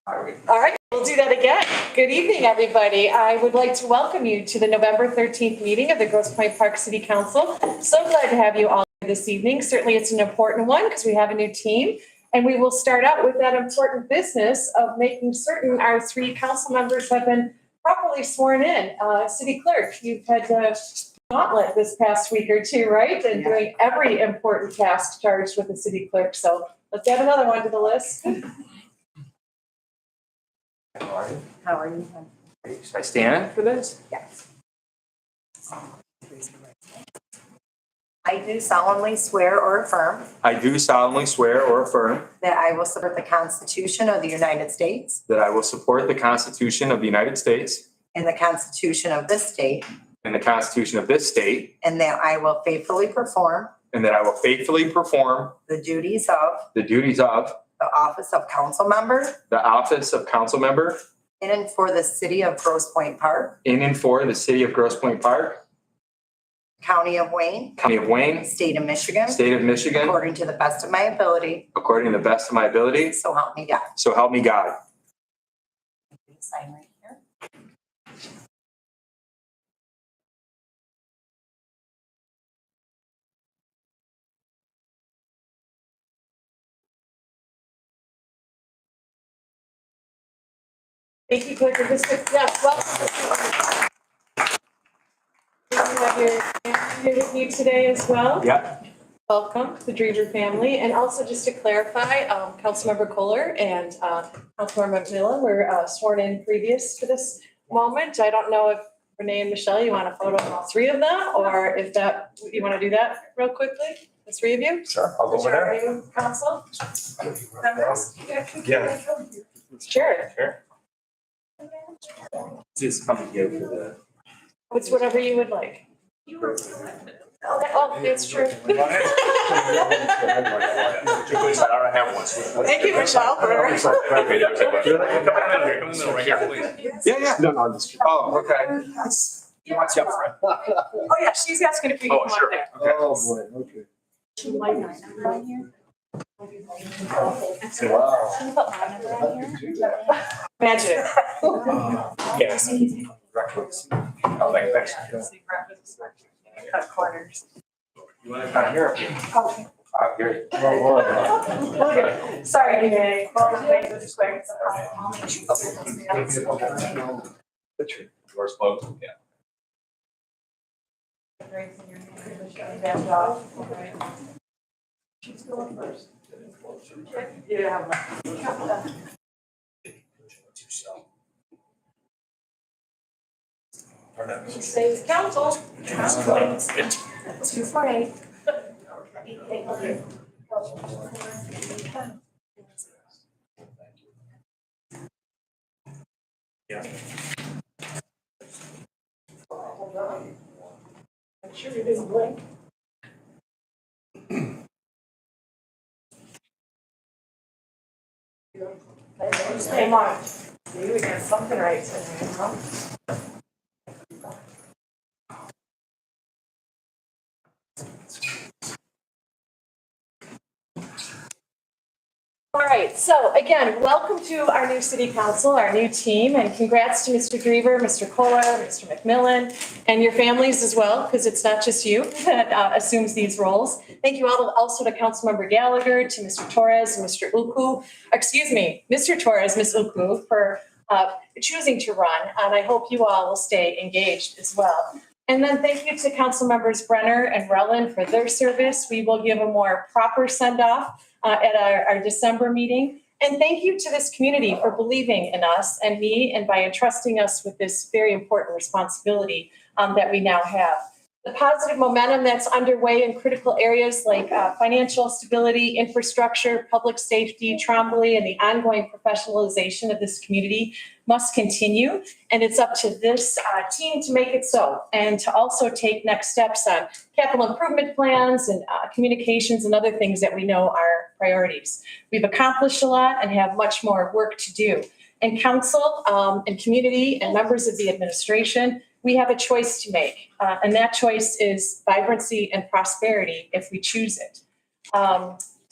All right, we'll do that again. Good evening, everybody. I would like to welcome you to the November 13th meeting of the Grosse Pointe Park City Council. So glad to have you all here this evening. Certainly it's an important one because we have a new team. And we will start out with that important business of making certain our three council members have been properly sworn in. City Clerk, you've had the gauntlet this past week or two, right? And doing every important task charged with the City Clerk. So let's add another one to the list. How are you? How are you? Should I stand for this? Yes. I do solemnly swear or affirm I do solemnly swear or affirm that I will support the Constitution of the United States that I will support the Constitution of the United States and the Constitution of this state, and the Constitution of this state, and that I will faithfully perform and that I will faithfully perform the duties of the duties of the office of council member the office of council member in and for the city of Grosse Pointe Park, in and for the city of Grosse Pointe Park, county of Wayne, county of Wayne, state of Michigan, state of Michigan, according to the best of my ability, according to the best of my ability. so help me God. So help me God. Sign right here. Thank you, Clerk. Yes, welcome. You have your family here with you today as well. Yeah. Welcome, the Drever family. And also just to clarify, Councilmember Kohler and Councilmember McMillan were sworn in previous to this moment. I don't know if Renee and Michelle, you want a photo of all three of them, or if that, you want to do that real quickly? The three of you? Sure. I'll go over Are there. you council members? Yeah. Sure. Sure. Just come here for the. It's whatever you would like. Oh, it's true. Please, I don't have one. Thank you, Michelle, for. Okay, yeah, come in the middle right here, please. Yeah. No, no, I'm just. Oh, okay. You want you up front? Oh, yeah, she's asking if we can Oh, come up sure. there. Okay. Oh, boy, okay. Imagine it. Yes. Oh, thanks. Cut corners. You want to come here? Okay. Out here. Oh, boy. Okay. Sorry, Renee. Well, we'll make this quick. Doors closed, yeah. She's going first. Yeah. Says council. 248. Yeah. Hold on. I'm sure you didn't blink. Stay on. See, we got something right today, huh? All right, so again, welcome to our new city council, our new team, and congrats to Mr. Drever, Mr. Kohler, Mr. McMillan, and your families as well, because it's not just you that assumes these roles. Thank you also to Councilmember Gallagher, to Mr. Torres, and Mr. Uku, Mr. Torres, Ms. Uku, for choosing to run, and I hope you all will stay engaged as well. And then thank you to Council Members Brenner and Relin for their service. We will give a more proper send-off at our December meeting. And thank you to this community for believing in us and me and by entrusting us with this very important responsibility that we now have. The positive momentum that's underway in critical areas like financial stability, infrastructure, public safety, Trombley, and the ongoing professionalization of this community must continue. And it's up to this team to make it so, and to also take next steps on capital improvement plans and communications and other things that we know are priorities. We've accomplished a lot and have much more work to do. And council and community and members of the administration, we have a choice to make. And that choice is vibrancy and prosperity if we choose it.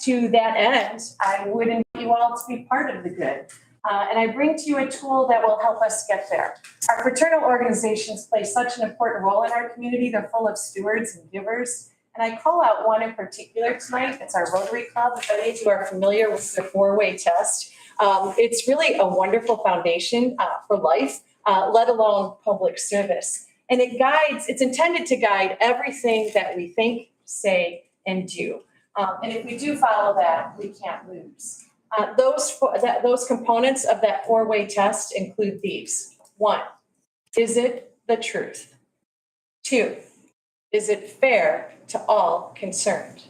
to that end, I would invite you all to be part of the good. And I bring to you a tool that will help us get there. Our fraternal organizations play such an important role in our community. They're full of stewards and givers. And I call out one in particular tonight. It's our Rotary Club. If any of you are familiar with the four-way test, it's really a wonderful foundation for life, let alone public service. And it's intended to guide everything that we think, say, and do. And if we do follow that, we can't lose. Those components of that four-way test include these. 1, is it the truth? 2, is it fair to all concerned?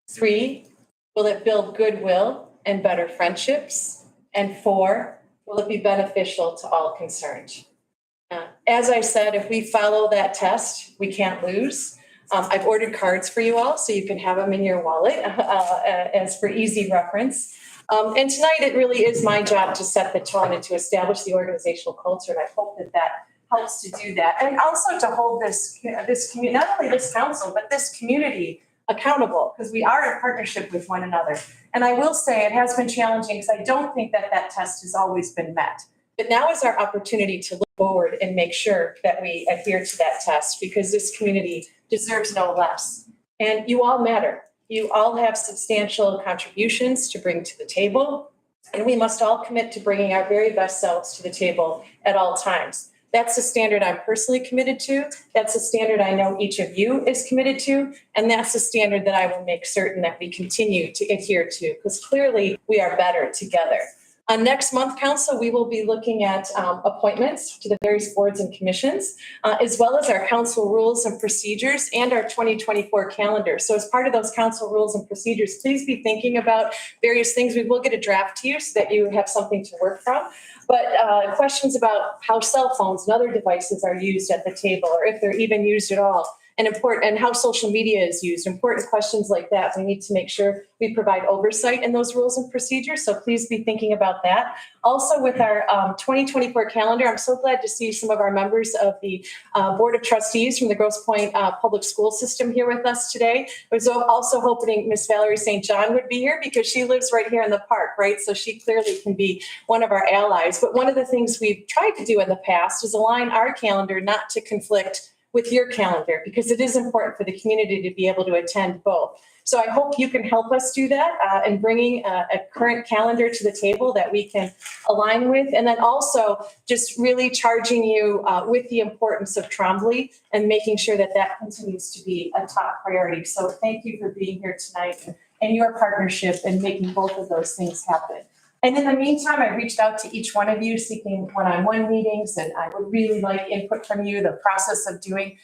3, will it build goodwill and better friendships? And 4, will it be beneficial to all concerned? As I said, if we follow that test, we can't lose. I've ordered cards for you all so you can have them in your wallet as for easy reference. And tonight it really is my job to set the tone and to establish the organizational culture. And I hope that helps to do that. And also to hold this community, not only this council, but this community accountable, because we are in partnership with one another. And I will say it has been challenging because I don't think that test has always been met. But now is our opportunity to look forward and make sure that we adhere to that test, because this community deserves no less. And you all matter. You all have substantial contributions to bring to the table, and we must all commit to bringing our very best selves to the table at all times. That's the standard I'm personally committed to. That's the standard I know each of you is committed to. And that's the standard that I will make certain that we continue to adhere to, because clearly we are better together. Next month, Council, we will be looking at appointments to the various boards and commissions, as well as our council rules and procedures and our 2024 calendar. So as part of those council rules and procedures, please be thinking about various things. We will get a draft to you so that you have something to work from. But questions about how cell phones and other devices are used at the table, or if they're even used at all, and how social media is used, important questions like that. We need to make sure we provide oversight in those rules and procedures. So please be thinking about that. Also with our 2024 calendar, I'm so glad to see some of our members of the Board of Trustees from the Grosse Pointe Public School System here with us today. I was also hoping Miss Valerie St. John would be here because she lives right here in the park, right? So she clearly can be one of our allies. But one of the things we've tried to do in the past is align our calendar not to conflict with your calendar, because it is important for the community to be able to attend both. So I hope you can help us do that in bringing a current calendar to the table that we can align with. And then also just really charging you with the importance of Trombley and making sure that continues to be a top priority. So thank you for being here tonight and your partnership in making both of those things happen. And in the meantime, I reached out to each one of you seeking one-on-one meetings, and I would really like input from you. The process of doing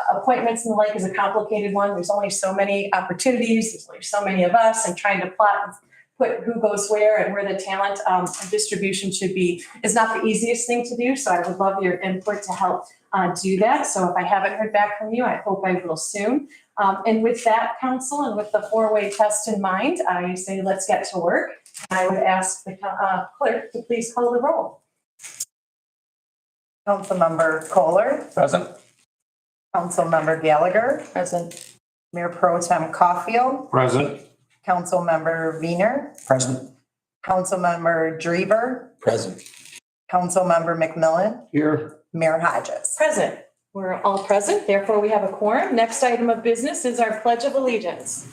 appointments and the like is a complicated one. There's only so many opportunities. There's only so many of us, and trying to plot and put who goes where and where the talent distribution should be is not the easiest thing to do. So I would love your input to help do that. So if I haven't heard back from you, I hope I will soon. And with that, Council, and with the four-way test in mind, I say let's get to work. I would ask the clerk to please call the roll. Councilmember Kohler. Present. Councilmember Gallagher. Present. Mayor Pro Tem Caulfield. Present. Councilmember Wiener. Present. Councilmember Drever. Present. Councilmember McMillan. Here. Mayor Hodges. Present. We're all present, therefore we have a quorum. Next item of business is our Pledge of Allegiance.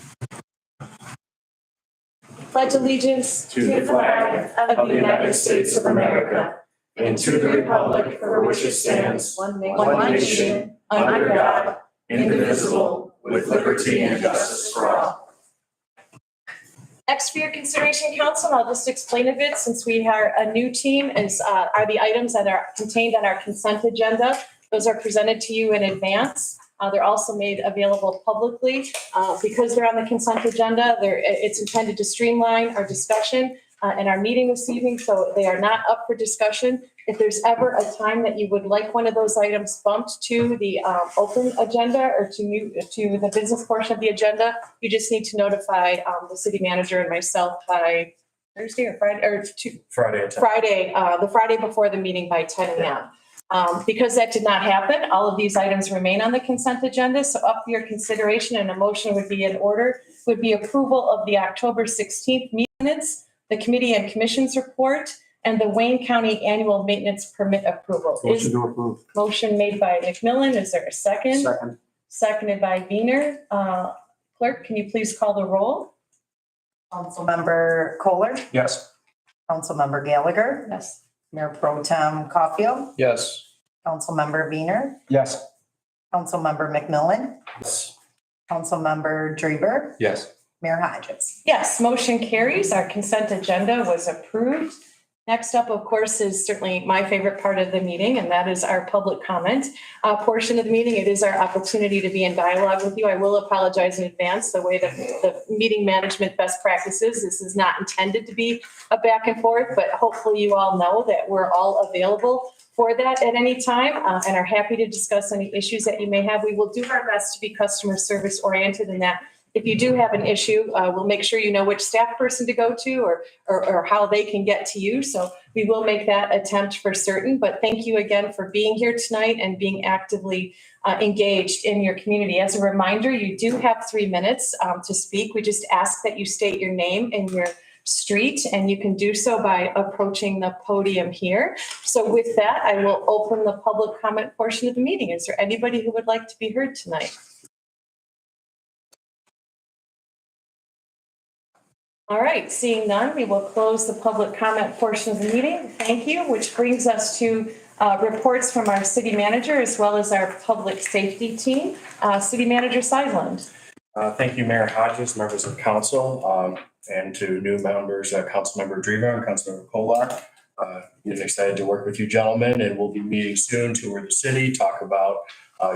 Pledge allegiance To the flag of the United States of America and to the republic for which it stands, one one nation, under God, indivisible, with liberty and justice for all. Next for your consideration, Council, and I'll just explain a bit since we are a new team, are the items that are contained on our consent agenda. Those are presented to you in advance. They're also made available publicly. Because they're on the consent agenda, it's intended to streamline our discussion and our meeting this evening, so they are not up for discussion. If there's ever a time that you would like one of those items bumped to the open agenda or to the business portion of the agenda, you just need to notify the city manager and myself by Thursday or Friday, or the Friday before the meeting by 10 a.m. Because that did not happen, all of these items remain on the consent agenda. So up for your consideration, and a motion would be in order would be approval of the October 16th minutes, the committee and commissions report, and the Wayne County annual maintenance permit approval. Motion to approve. Motion made by McMillan. Is there a second? Second. Seconded by Wiener. Clerk, can you please call the roll? Councilmember Kohler, Yes. Councilmember Gallagher, Yes. Mayor Pro Tem Caulfield, Yes. Councilmember Wiener, Yes. Councilmember McMillan, Yes. Councilmember Drever, Yes. Mayor Hodges. Yes, motion carries. Our consent agenda was approved. Next up, of course, is certainly my favorite part of the meeting, and that is our public comment portion of the meeting. It is our opportunity to be in dialogue with you. I will apologize in advance, the way that the meeting management best practices, this is not intended to be a back and forth, but hopefully you all know that we're all available for that at any time and are happy to discuss any issues that you may have. We will do our best to be customer service oriented in that. If you do have an issue, we'll make sure you know which staff person to go to or how they can get to you. So we will make that attempt for certain. But thank you again for being here tonight and being actively engaged in your community. As a reminder, you do have 3 minutes to speak. We just ask that you state your name and your street, and you can do so by approaching the podium here. So with that, I will open the public comment portion of the meeting. Is there anybody who would like to be heard tonight? All right, seeing none, we will close the public comment portion of the meeting. Thank you, which brings us to reports from our city manager as well as our public safety team. City Manager Seidland. Thank you, Mayor Hodges, members of council, and to new members, Councilmember Drever and Councilmember Kolar. I'm excited to work with you gentlemen, and we'll be meeting soon, tour the city, talk about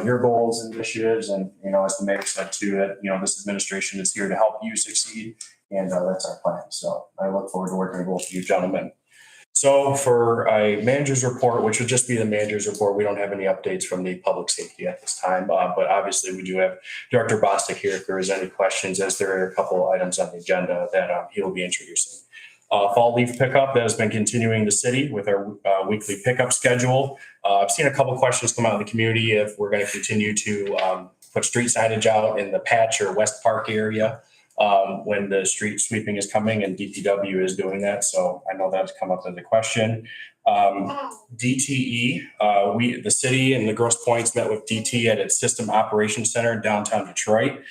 your goals and initiatives. And, as the mayor said too, that, this administration is here to help you succeed. And that's our plan. So I look forward to working with you gentlemen. So for a manager's report, which would just be the manager's report, we don't have any updates from the public safety at this time. But obviously we do have Director Bostic here if there is any questions, as there are a couple of items on the agenda that he will be introducing. Fall leaf pickup that has been continuing the city with our weekly pickup schedule. I've seen a couple of questions come out in the community if we're going to continue to put street signage out in the Patch or West Park area. When the street sweeping is coming, and DPW is doing that. So I know that's come up as a question. DTE, the city and the Grosse Pointes met with DT at its System Operations Center in downtown Detroit.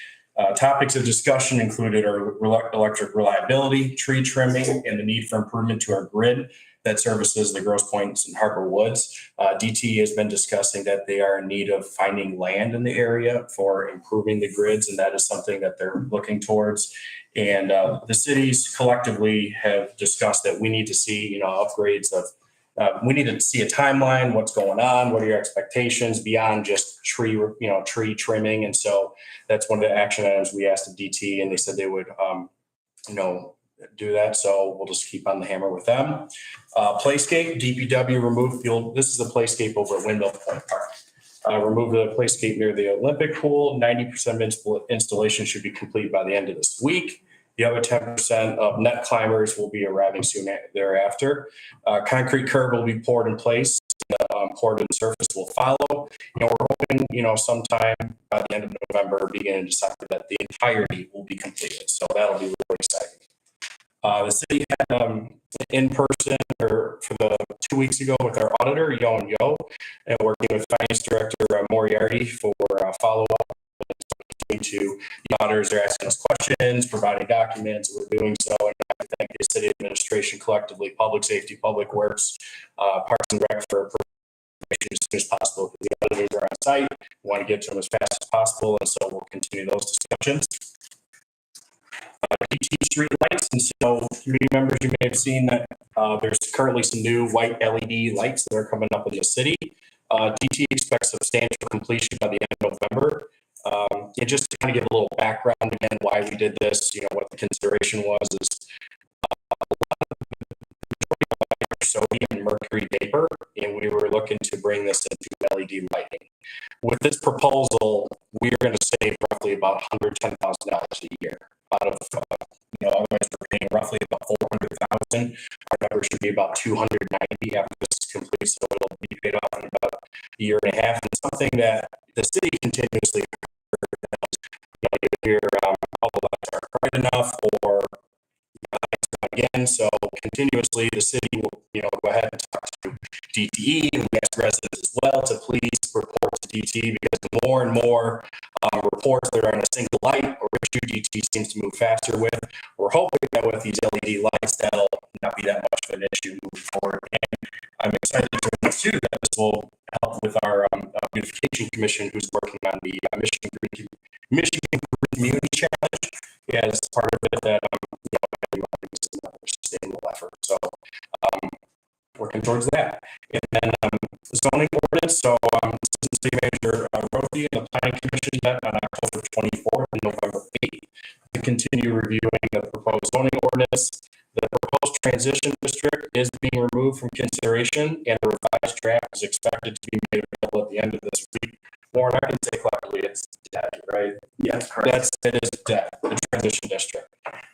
Topics of discussion included our electric reliability, tree trimming, and the need for improvement to our grid that services the Grosse Pointes and Harper Woods. DT has been discussing that they are in need of finding land in the area for improving the grids, and that is something that they're looking towards. And the cities collectively have discussed that we need to see, upgrades of, we need to see a timeline, what's going on, what are your expectations beyond just tree trimming. And so that's one of the action items we asked of DT, and they said they would, do that. So we'll just keep on the hammer with them. Playscape, DPW removed fuel. This is a playscape over at Windmill Point Park. Remove the playscape near the Olympic pool. 90% installation should be complete by the end of this week. The other 10% of net climbers will be arriving soon thereafter. Concrete curb will be poured in place. Poured and surface will follow. We're hoping, sometime by the end of November, beginning of December, that the entirety will be completed. So that'll be really exciting. The city had in person for the 2 weeks ago with our auditor, Yoan Yo, and working with Finance Director Moriarty for follow-up. To the auditors are asking us questions, providing documents, we're doing so. And I thank the city administration collectively, public safety, public works, Parks and Rec for information as soon as possible. The auditors are on site, we want to get to them as fast as possible, and so we'll continue those discussions. DT street lights, and so community members, you may have seen that there's currently some new white LED lights that are coming up in the city. DT expects substantial completion by the end of November. And just to kind of give a little background again why we did this, what the consideration was is sodium and mercury vapor, and we were looking to bring this into LED lighting. With this proposal, we are going to save roughly about $110,000 a year out of, otherwise we're paying roughly about $400,000. Our number should be about $290,000 after this is complete, so it'll be paid off in about a year and a half. And something that the city continuously hear all the lights are enough or again. So continuously, the city will, go ahead and talk to DTE, and we ask residents as well to please report to DTE, because the more and more reports that are on a single light or issue, DTE seems to move faster with. We're hoping that with these LED lights, that'll not be that much of an issue moving forward. And I'm excited to announce too that this will help with our beautification commission, who's working on the Michigan Green Community Challenge. As part of it, that it's another sustainable effort. So working towards that. And then zoning ordinance. So Assistant City Manager Rothy and the Planning Commission met on October 24th and November 8th to continue reviewing the proposed zoning ordinance. The proposed transition district is being removed from consideration, and a revised draft is expected to be made available at the end of this week. Warren, I can say luckily it's dead, right? Yes, correct. It is dead, the transition district.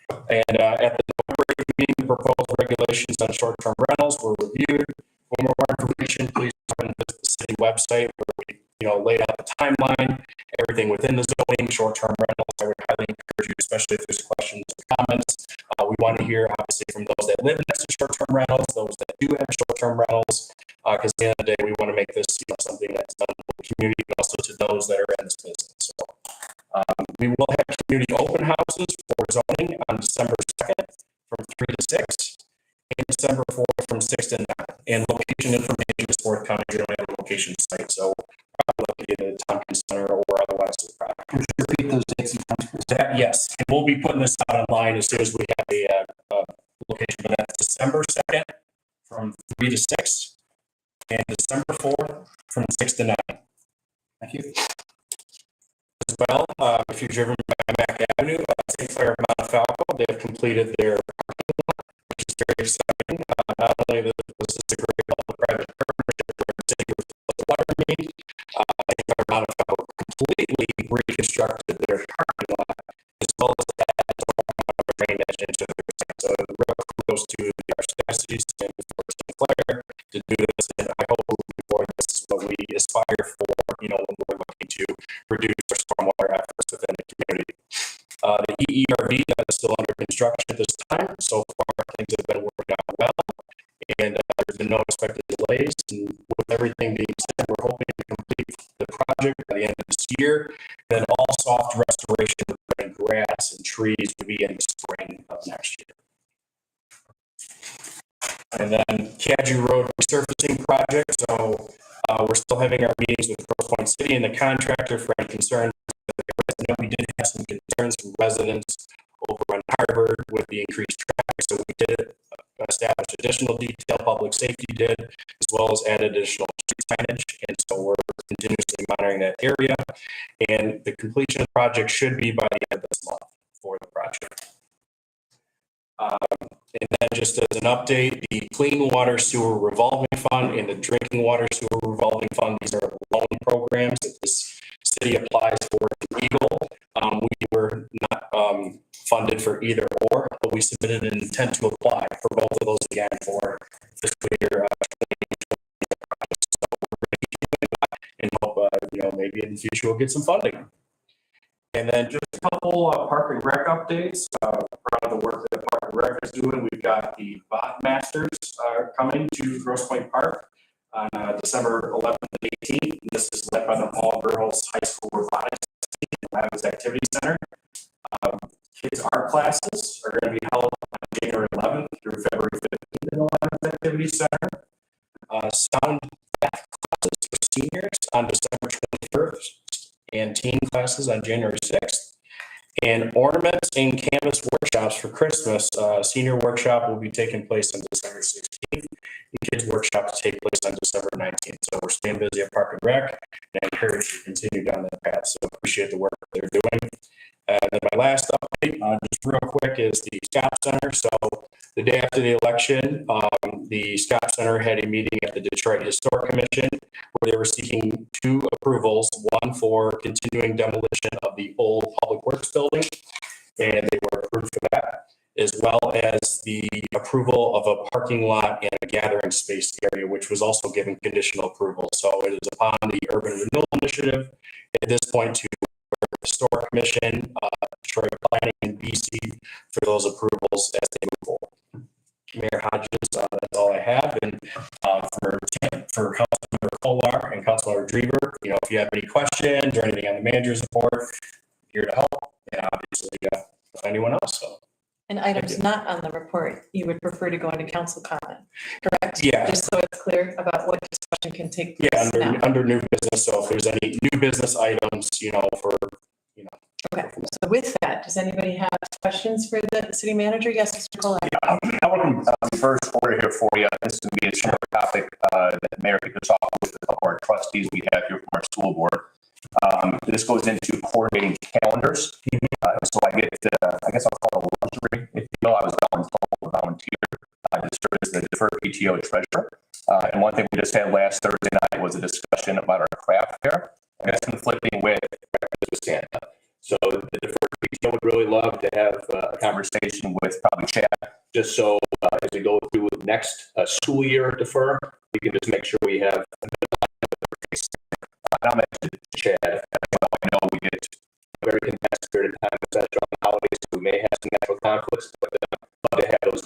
And at the November meeting, the proposed regulations on short-term rentals were reviewed. For more information, please come and visit the city website where we, laid out the timeline, everything within the zoning, short-term rentals. I would highly encourage you, especially if there's questions or comments. We want to hear, obviously, from those that live next to short-term rentals, those that do have short-term rentals, because at the end of the day, we want to make this something that's done for the community, but also to those that are in this business. So we will have community open houses for zoning on December 2nd from 3 to 6, and December 4th from 6 to 9. And location information is forthcoming. We don't have a location site, so located at Tompkins Center or otherwise. Could you repeat those dates? Yes, and we'll be putting this out online as soon as we have the location. But that's December 2nd from 3 to 6, and December 4th from 6 to 9. Thank you. As well, if you've driven by Mac Avenue, St. Clair Mount Falco, they have completed their parking lot, which is very exciting. Not only this is a great public-private partnership where the city was the water main, St. Clair Mount Falco completely reconstructed their parking lot, as well as added drainage into their site. So real kudos to the Archdiocese and for St. Clair to do this, and I hope moving forward this is what we aspire for, when we're looking to reduce our stormwater efforts within the community. The EERV that is still under construction at this time. So far, things have been working out well, and there's been no expected delays. And with everything being said, we're hoping to complete the project by the end of this year. Then all soft restoration of grass and trees will be in the spring of next year. And then Cadgy Road resurfacing project. So we're still having our meetings with Grosse Pointe City and the contractor for any concerns. We did have some concerns from residents over on Harvard with the increased traffic. So we did establish additional detail, public safety did, as well as add additional signage. And so we're continuously monitoring that area. And the completion of the project should be by the end of this month for the project. And then just as an update, the Clean Water Sewer Revolving Fund and the Drinking Water Sewer Revolving Fund, these are loan programs that this city applies for to Eagle. We were not funded for either or, but we submitted an intent to apply for both of those again for fiscal year 2020. So we're going to keep doing that and hope, maybe in the future we'll get some funding. And then just a couple Park and Rec updates. Proud of the work that Park and Rec is doing. We've got the Bot Masters coming to Grosse Pointe Park on December 11th and 18th. This is led by the Paul Girls High School Robotics team at Adams Activity Center. Kids' art classes are going to be held on January 11th through February 15th in the Adams Activity Center. Sound bath classes for seniors on December 21st. And teen classes on January 6th. And ornaments and canvas workshops for Christmas. Senior workshop will be taking place on December 16th. And kids workshop to take place on December 19th. So we're staying busy at Park and Rec, and I encourage you to continue down that path. So appreciate the work that they're doing. And then my last update, just real quick, is the Scott Center. So the day after the election, the Scott Center had a meeting at the Detroit Historic Commission where they were seeking two approvals, one for continuing demolition of the old Public Works building, and they were approved for that, as well as the approval of a parking lot and a gathering space area, which was also given conditional approval. So it is upon the Urban Renewal Initiative at this point to Historic Commission, Detroit Planning, and BC for those approvals as they move forward. Mayor Hodges, that's all I have. And for Councilmember Kolar and Councilmember Drever, if you have any questions or anything on the manager's report, here to help. And obviously, anyone else. So. And items not on the report, you would prefer to go into council comment, correct? Yeah. Just so it's clear about what discussion can take place Yeah, now. under new business. So if there's any new business items, Okay, so with that, does anybody have questions for the city manager? Yes, Mr. Cole. I want to first order here for you. This is going to be a similar topic that Mayor kicked us off with a couple of our trustees we have here from our school board. This goes into coordinating calendars. So I get, I guess I'll call it a luxury. If you know, I was volunteer to serve as the deferred PTO treasurer. And one thing we just had last Thursday night was a discussion about our craft fair. And it's conflicting with Santa. So the deferred PTO would really love to have a conversation with probably Chad, just so as we go through next school year defer, we can just make sure we have. I'll mention to Chad. I know we get a very condensed period of time, especially on the holidays, so we may have some natural conflicts, but love to have those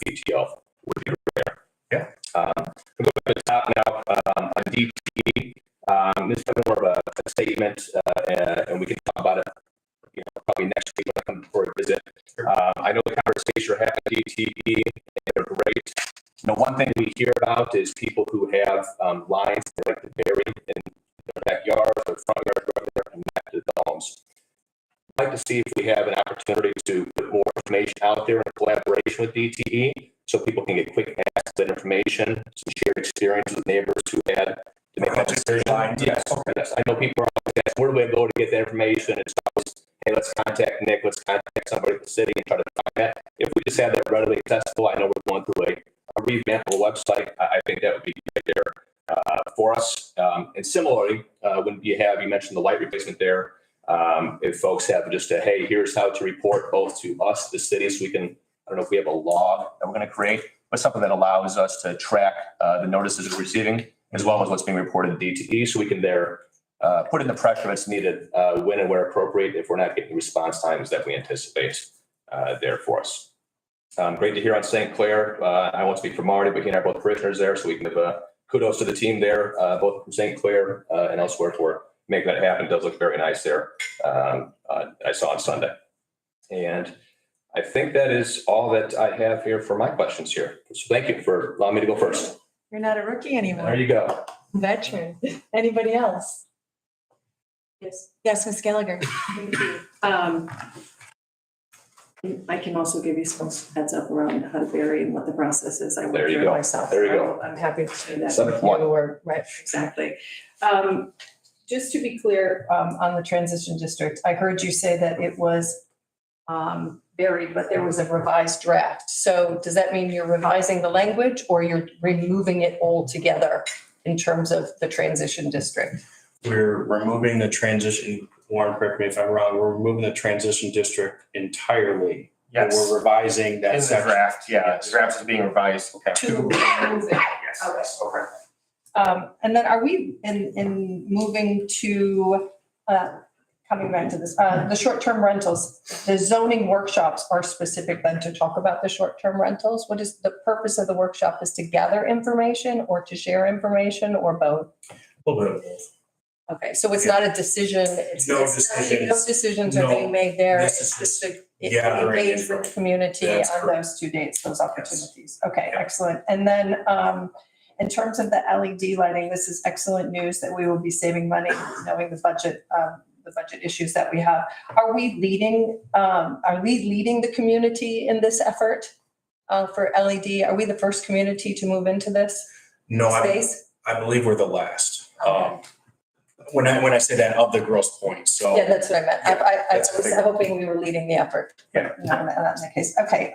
PTO would be rare. Yeah. We'll go to the top now on DTE. This is more of a statement, and we can talk about it, probably next week when I come for a visit. I know the conversation we're having at DTE, and they're great. One thing we hear about is people who have lines they like to bury in their backyards or front yards, wherever they're connected to the homes. I'd like to see if we have an opportunity to put more information out there in collaboration with DTE, so people can get quick access to that information, some shared experience with neighbors who had to make that decision. Yes, yes. I know people are always asking, where do we go to get that information? It's always, hey, let's contact Nick, let's contact somebody at the city and try to find that. If we just have that readily accessible, I know we're going through a revamp of the website. I think that would be right there for us. And similarly, when you mentioned the light replacement there, if folks have just hey, here's how to report both to us, the city, so we can, I don't know if we have a log that we're going to create, but something that allows us to track the notices we're receiving, as well as what's being reported to DTE, so we can put in the pressure that's needed when and where appropriate if we're not getting response times that we anticipate there for us. Great to hear on St. Clair. I won't speak for Marty, but he and I are both parishioners there, so we can give kudos to the team there, both from St. Clair and elsewhere for making that happen. It does look very nice there. I saw on Sunday. And I think that is all that I have here for my questions here. So thank you for allowing me to go first. You're not a rookie anymore. There you go. Veteran. Anybody else? Yes, Ms. Gallagher. Thank you. I can also give you some heads up around how to bury and what the process is. I went There you through it go. myself. There you go. I'm happy to share that Step with one. you or, right, exactly. Just to be clear, on the transition district, I heard you say that it was buried, but there was a revised draft. So does that mean you're revising the language or you're removing it altogether in terms of the transition district? We're removing the transition, Warren, correct me if I'm wrong, we're removing the transition district entirely. Yes. And we're revising that In the section. draft, yeah, Yes. the draft is being revised. Okay. To remove it. Yes. Okay. And then are we in moving to, coming back to this, the short-term rentals, the zoning workshops are specific then to talk about the short-term rentals? What is the purpose of the workshop, is to gather information or to share information or both? A little bit of both. Okay, so it's not a decision, it's. No it's- decisions. No decisions are No. being made there, This it's is just to gathering engage with the community That's on correct. those 2 dates, those opportunities. Okay, Yeah. excellent. And then, in terms of the LED lighting, this is excellent news that we will be saving money, knowing the budget issues that we have. Are we leading the community in this effort for LED? Are we the first community to move into this No, space? I believe we're the last. When I say that, of the Grosse Pointe, so. Yeah, that's what I meant. I that's was bigger. hoping we were leading the effort. Yeah. Not in that case. Okay.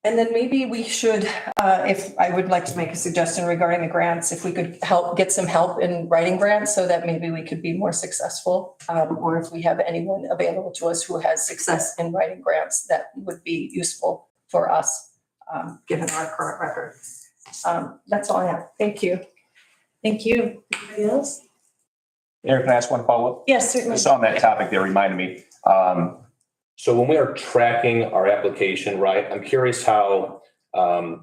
And then maybe we should, if I would like to make a suggestion regarding the grants, if we could get some help in writing grants so that maybe we could be more successful. Or if we have anyone available to us who has success in writing grants, that would be useful for us, given our current record. That's all I have. Thank you. Thank you. Anybody else? Eric, can I ask one follow-up? Yes, certainly. Just on that topic, that reminded me. So when we are tracking our application, right, I'm curious how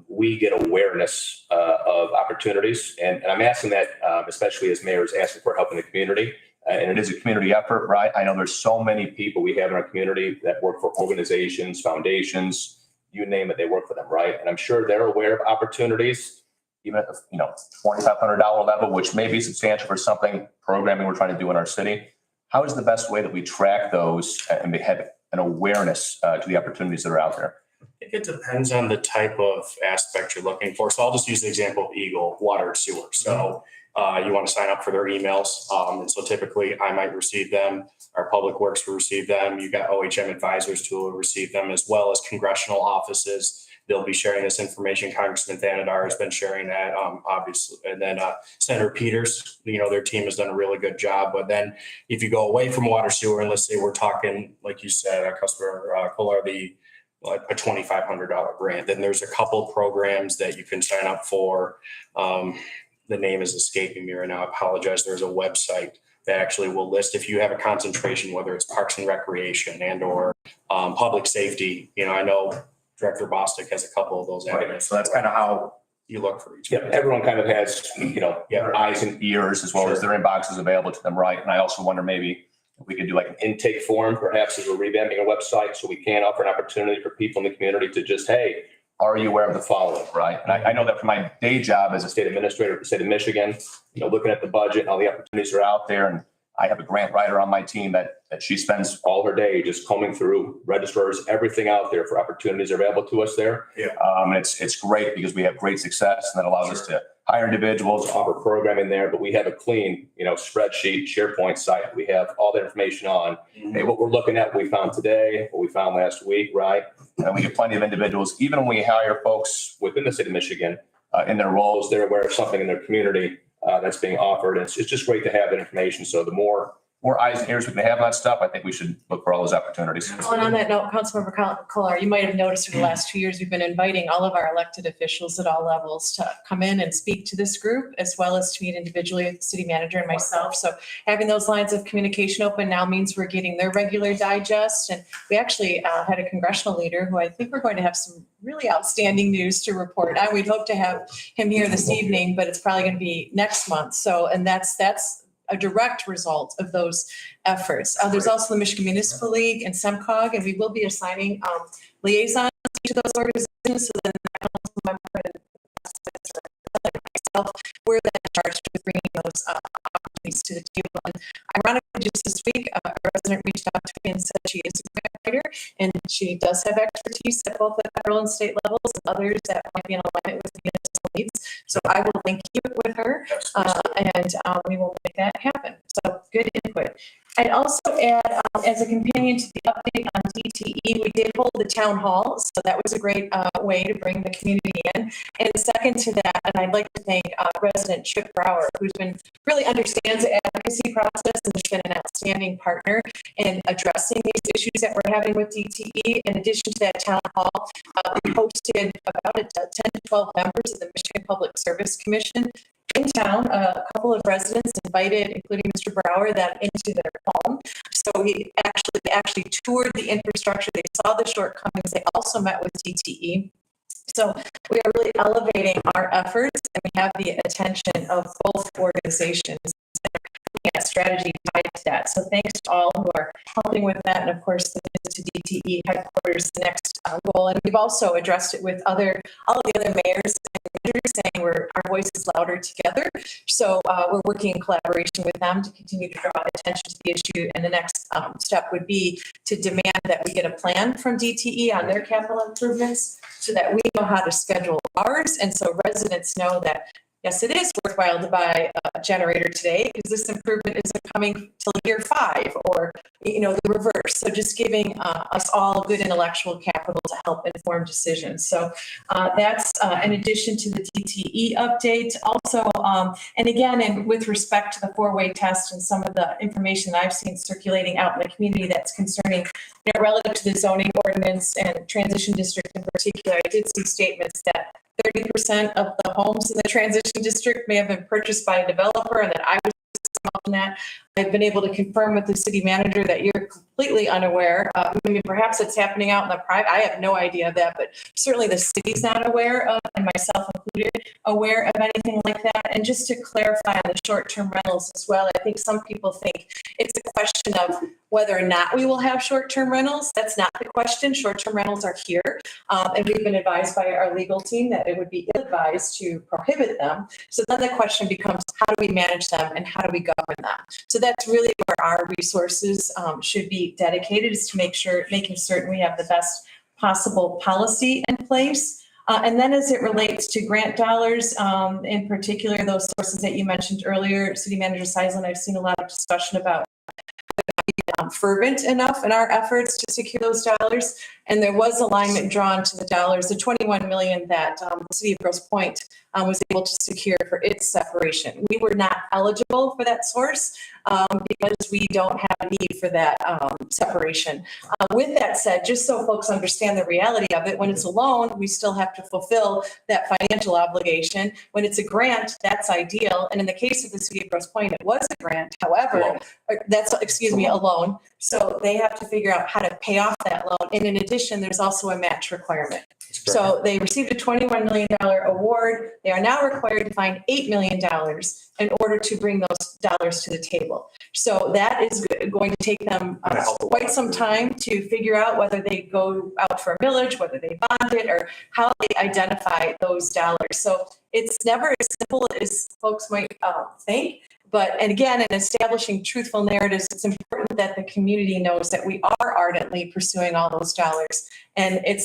we get awareness of opportunities. And I'm asking that especially as mayors asking for help in the community. And it is a community effort, right? I know there's so many people we have in our community that work for organizations, foundations, you name it, they work for them, right? And I'm sure they're aware of opportunities, even at the $2,500 level, which may be substantial for something programming we're trying to do in our city. How is the best way that we track those and have an awareness to the opportunities that are out there? It depends on the type of aspect you're looking for. So I'll just use the example of Eagle Water and Sewer. So you want to sign up for their emails. And so typically I might receive them. Our Public Works will receive them. You got OHM advisors who will receive them, as well as congressional offices. They'll be sharing this information. Congressman Thanadar has been sharing that, obviously. And then Senator Peters, their team has done a really good job. But then if you go away from water, sewer, and let's say we're talking, like you said, Councilor Kolar, like a $2,500 grant, then there's a couple programs that you can sign up for. The name is escaping me right now. I apologize. There's a website that actually will list if you have a concentration, whether it's Parks and Recreation and or public safety. I know Director Bostic has a couple of those avenues. So that's kind of how You look for each. Yeah, everyone kind of has, eyes and ears as well as Sure. their inboxes available to them, right? And I also wonder maybe if we could do like an intake form, perhaps as we're revamping a website, so we can offer an opportunity for people in the community to just, hey, are you aware of the following, right? And I know that for my day job as a state administrator for the state of Michigan, looking at the budget and all the opportunities that are out there, and I have a grant writer on my team that she spends all her day just combing through registers, everything out there for opportunities available to us there. Yeah. And it's great because we have great success and that allows us to hire individuals, offer programming there, but we have a clean, spreadsheet, SharePoint site. We have all the information on, hey, what we're looking at, what we found today, what we found last week, right? And we have plenty of individuals, even when we hire folks within the state of Michigan in their roles, they're aware of something in their community that's being offered. It's just great to have that information. So the more eyes and ears we can have on that stuff, I think we should look for all those opportunities. And on that note, Councilmember Kolar, you might have noticed over the last 2 years, we've been inviting all of our elected officials at all levels to come in and speak to this group, as well as to meet individually with the city manager and myself. So having those lines of communication open now means we're getting their regular digest. And we actually had a congressional leader who I think we're going to have some really outstanding news to report. We'd hope to have him here this evening, but it's probably going to be next month. So, and that's a direct result of those efforts. There's also the Michigan Municipal League and SEMCOG, and we will be assigning liaisons to those organizations. So then the council member and myself, we're then charged with bringing those opportunities to the table. And ironically, just this week, a resident reached out to me and said she is a grant writer, and she does have expertise at both the federal and state levels, and others that might be in alignment with municipal needs. So I will link you with her, and we will make that happen. So good input. I'd also add, as a companion to the update on DTE, we did hold the town hall, so that was a great way to bring the community in. And second to that, and I'd like to thank resident Chip Brower, who's been really understands the advocacy process and has been an outstanding partner in addressing these issues that we're having with DTE. In addition to that town hall, we hosted about 10 to 12 members of the Michigan Public Service Commission in town. A couple of residents invited, including Mr. Brower, them into their home. So we actually toured the infrastructure. They saw the shortcomings. They also met with DTE. So we are really elevating our efforts, and we have the attention of both organizations. Yeah, strategy tied to that. So thanks to all who are helping with that, and of course the visit to DTE headquarters, the next goal. And we've also addressed it with all of the other mayors and leaders, saying our voice is louder together. So we're working in collaboration with them to continue to draw attention to the issue. And the next step would be to demand that we get a plan from DTE on their capital improvements, so that we know how to schedule ours, and so residents know that yes, it is worthwhile to buy a generator today because this improvement isn't coming till year 5, or, the reverse. So just giving us all good intellectual capital to help inform decisions. So that's in addition to the DTE update. Also, and again, and with respect to the 4-way test and some of the information that I've seen circulating out in the community that's concerning, relative to the zoning ordinance and transition district in particular, I did see statements that 30% of the homes in the transition district may have been purchased by a developer, and that I was involved in that. I've been able to confirm with the city manager that you're completely unaware. I mean, perhaps it's happening out in the private. I have no idea of that, but certainly the city's not aware of, and myself included, aware of anything like that. And just to clarify on the short-term rentals as well, I think some people think it's a question of whether or not we will have short-term rentals. That's not the question. Short-term rentals are here. And we've been advised by our legal team that it would be ill-advised to prohibit them. So then the question becomes, how do we manage them and how do we govern them? So that's really where our resources should be dedicated, is to making certain we have the best possible policy in place. And then as it relates to grant dollars, in particular, those sources that you mentioned earlier, City Manager Seisland, I've seen a lot of discussion about fervent enough in our efforts to secure those dollars. And there was alignment drawn to the dollars, the 21 million that the city of Grosse Pointe was able to secure for its separation. We were not eligible for that source because we don't have a need for that separation. With that said, just so folks understand the reality of it, when it's a loan, we still have to fulfill that financial obligation. When it's a grant, that's ideal. And in the case of the city of Grosse Pointe, it was a grant. However, a loan. So they have to figure out how to pay off that loan. And in addition, there's also a match requirement. So they received a $21 million award. They are now required to find $8 million in order to bring those dollars to the table. So that is going to take them quite some time to figure out whether they go out for a millage, whether they bond it, or how they identify those dollars. So it's never as simple as folks might think. And again, in establishing truthful narratives, it's important that the community knows that we are ardently pursuing all those dollars. And in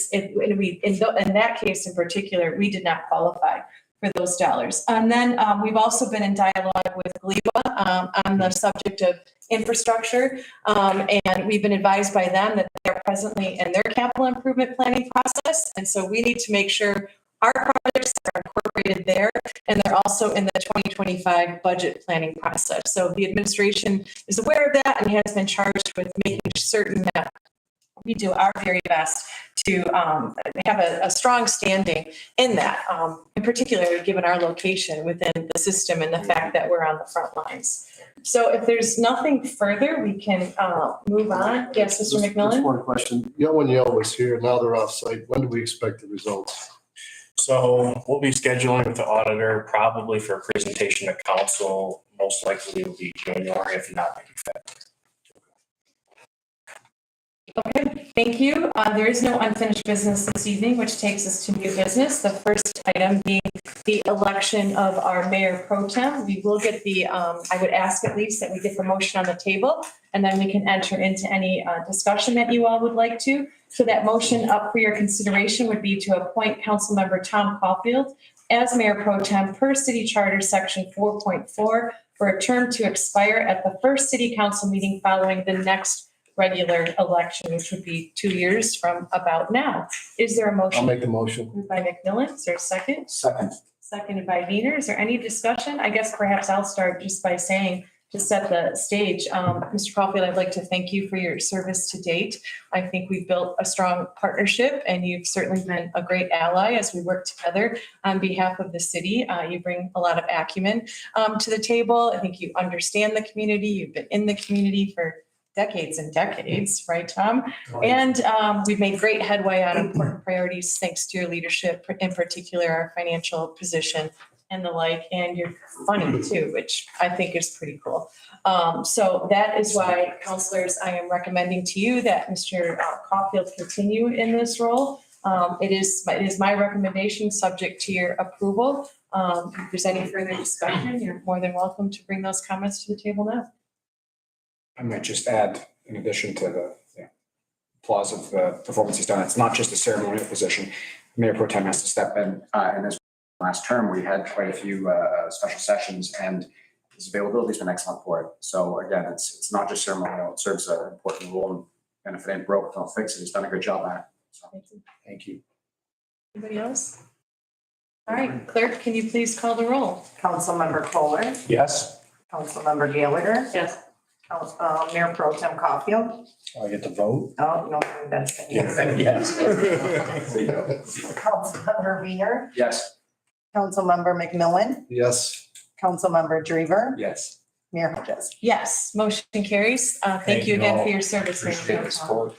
that case in particular, we did not qualify for those dollars. And then we've also been in dialogue with GLEWA on the subject of infrastructure. And we've been advised by them that they're presently in their capital improvement planning process. And so we need to make sure our projects are incorporated there, and they're also in the 2025 budget planning process. So the administration is aware of that and has been charged with making certain that we do our very best to have a strong standing in that, in particular, given our location within the system and the fact that we're on the front lines. So if there's nothing further, we can move on. Yes, Mr. McMillan? Just one question. Yell and Yell was here. Now they're off site. When do we expect the results? So we'll be scheduling with the auditor probably for a presentation to council. Most likely will be January, if not maybe February. Okay, thank you. There is no unfinished business this evening, which takes us to new business. The first item being the election of our mayor pro tem. We will get I would ask at least that we get the motion on the table, and then we can enter into any discussion that you all would like to. So that motion up for your consideration would be to appoint Councilmember Tom Caulfield as mayor pro tem per city charter section 4.4 for a term to expire at the first city council meeting following the next regular election, which would be 2 years from about now. Is there a motion? I'll make the motion. Moved by McMillan. Is there a second? Second. Seconded by Wiener. Is there any discussion? I guess perhaps I'll start just by saying, to set the stage, Mr. Caulfield, I'd like to thank you for your service to date. I think we've built a strong partnership, and you've certainly been a great ally as we work together on behalf of the city. You bring a lot of acumen to the table. I think you understand the community. You've been in the community for decades and decades, right, Tom? And we've made great headway on important priorities thanks to your leadership, in particular our financial position and the like. And you're funny too, which I think is pretty cool. So that is why, councilors, I am recommending to you that Mr. Caulfield continue in this role. It is my recommendation, subject to your approval. If there's any further discussion, you're more than welcome to bring those comments to the table now. I might just add, in addition to the applause of the performance he's done, it's not just a ceremonial position. Mayor Pro Tem has to step in this last term. We had quite a few special sessions, and his availability has been excellent for it. So again, it's not just ceremonial, it serves an important role, and if it ain't broke, don't fix it. He's done a good job at it. So, thank you. Anybody else? All right, clerk, can you please call the roll? Councilmember Kohler, Yes. Councilmember Gallagher, Yes. Mayor Pro Tem Caulfield. I get to vote? Oh, no, that's. Yes. Councilmember Wiener, Yes. Councilmember McMillan, Yes. Councilmember Drever, Yes. Mayor Hodges. Yes, motion carries. Thank you again for your service. Mary Jo.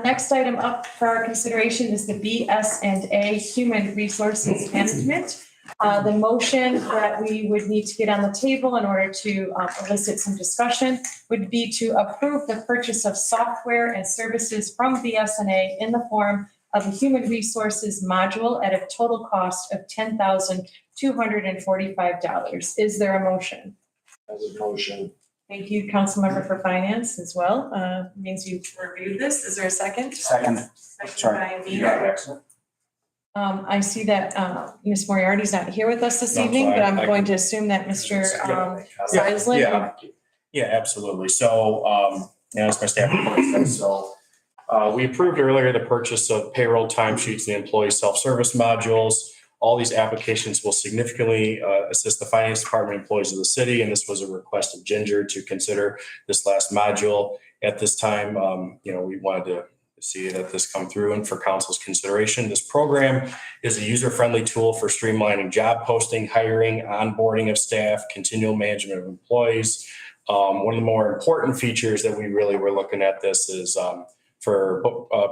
Next item up for our consideration is the BS&A Human Resources Management. The motion that we would need to get on the table in order to elicit some discussion would be to approve the purchase of software and services from BS&A in the form of a human resources module at a total cost of $10,245. Is there a motion? As a motion. Thank you, Councilmember for Finance as well. Means you've reviewed this. Is there a second? Second. Second Sorry. by Wiener. I see that Ms. Moriarty's not here with us this No, so evening, but I'm I going can- to assume that Mr. Yeah, Seisling. Yeah, absolutely. So, as my staff report says, we approved earlier the purchase of payroll timesheets and employee self-service modules. All these applications will significantly assist the finance department employees of the city, and this was a request of Ginger to consider this last module. At this time, we wanted to see that this come through and for council's consideration. This program is a user-friendly tool for streamlining job posting, hiring, onboarding of staff, continual management of employees. One of the more important features that we really were looking at this is for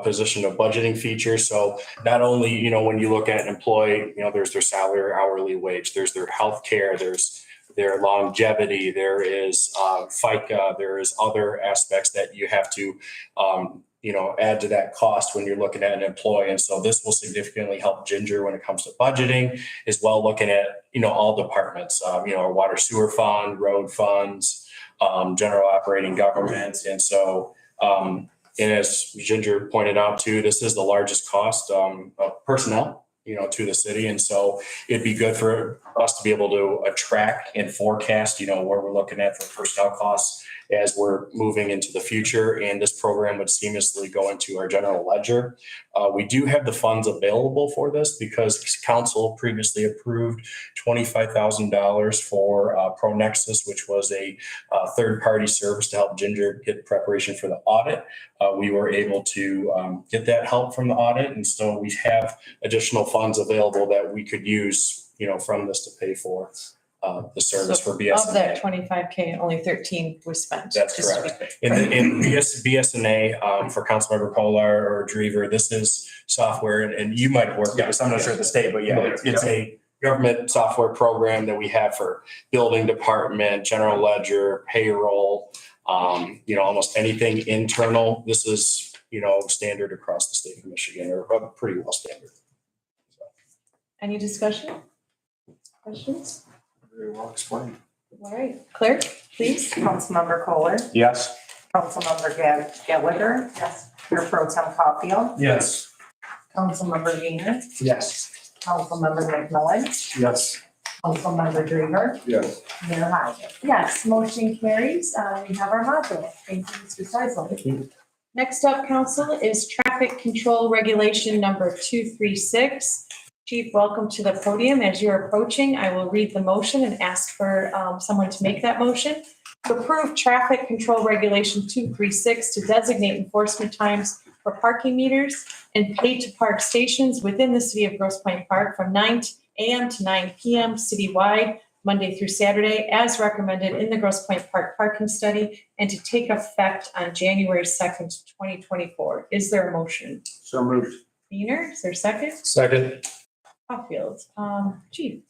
position of budgeting features. So not only, when you look at an employee, there's their salary or hourly wage, there's their health care, there's their longevity, there is FICA, there is other aspects that you have to add to that cost when you're looking at an employee. And so this will significantly help Ginger when it comes to budgeting, as well looking at, all departments, our water sewer fund, road funds, general operating government. And so, and as Ginger pointed out too, this is the largest cost of personnel, to the city. And so it'd be good for us to be able to track and forecast, where we're looking at for personnel costs as we're moving into the future. And this program would seamlessly go into our general ledger. We do have the funds available for this because council previously approved $25,000 for ProNexus, which was a third-party service to help Ginger get preparation for the audit. We were able to get that help from the audit. And so we have additional funds available that we could use, from this to pay for the service for BSNA. Of that 25K, only 13 was spent. That's just to be correct. clear. In BSNA, for Councilmember Kolar or Drever, this is software, and you might have worked with this, I'm not sure at the state, but it's a government software program that we have for building department, general ledger, payroll, almost anything internal. This is, standard across the state of Michigan, or pretty well standard. Any discussion? Questions? Very well explained. All right, Claire, please. Councilmember Kohler, Yes. Councilmember Gallagher. Yes. Mayor Pro Tem Caulfield, Yes. Councilmember Wiener, Yes. Councilmember McMillan, Yes. Councilmember Drever, Yes. Mayor Hodges. Yes, motion carries. We have our module. Thank you, Mr. Seisling. Next up, council, is traffic control regulation number 236. Chief, welcome to the podium. As you're approaching, I will read the motion and ask for someone to make that motion. To approve traffic control regulation 236 to designate enforcement times for parking meters and paid to park stations within the city of Grosse Pointe Park from 9 a.m. to 9 p.m. citywide, Monday through Saturday, as recommended in the Grosse Pointe Park parking study, and to take effect on January 2nd, 2024. Is there a motion? So moved. Wiener, is there a second? Second. Caulfield, Chief.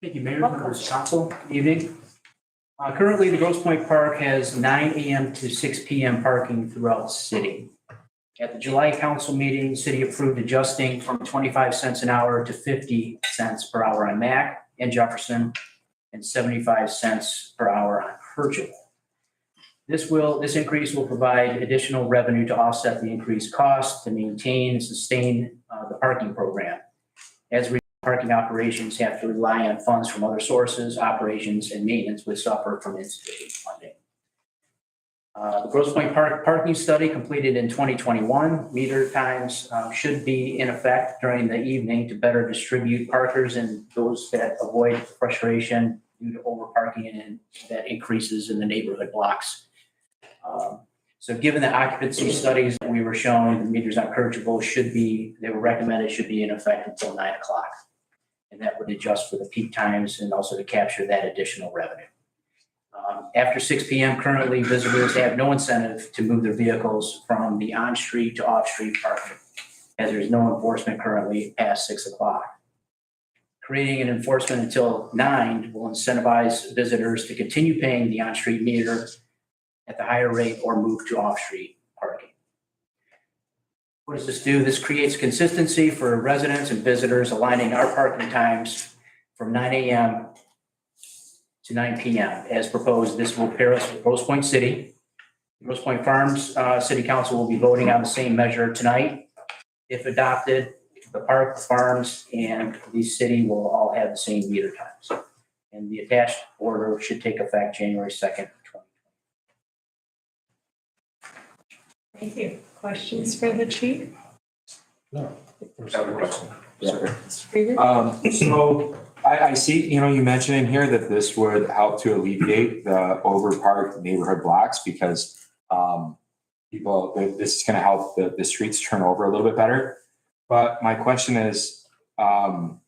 Thank you, Mayor, members of council, good evening. Currently, the Grosse Pointe Park has 9 a.m. to 6 p.m. parking throughout the city. At the July council meeting, the city approved adjusting from 25 cents an hour to 50 cents per hour on Mac and Jefferson, and 75 cents per hour on Herschel. This increase will provide additional revenue to offset the increased cost to maintain and sustain the parking program. As parking operations have to rely on funds from other sources, operations and maintenance would suffer from insufficient funding. The Grosse Pointe Park parking study completed in 2021, meter times should be in effect during the evening to better distribute parkers and those that avoid frustration due to overparking and that increases in the neighborhood blocks. So given the occupancy studies that we were shown, the meters on Kirchable they were recommended should be in effect until 9 o'clock. And that would adjust for the peak times and also to capture that additional revenue. After 6 PM, currently visitors have no incentive to move their vehicles from the on-street to off-street parking, as there's no enforcement currently past 6 o'clock. Creating an enforcement until 9 will incentivize visitors to continue paying the on-street meter at the higher rate or move to off-street parking. What does this do? This creates consistency for residents and visitors, aligning our parking times from 9 AM to 9 PM. As proposed, this will pair us with Grosse Pointe City. Grosse Pointe Farms City Council will be voting on the same measure tonight. If adopted, the park, the farms, and the city will all have the same meter times. And the attached order should take effect January 2nd, 2020. Thank you. Questions for the chief? Mr. Griever? So I see, you mentioned in here that this would help to alleviate the overparked neighborhood blocks because this is going to help the streets turn over a little bit better. But my question is, are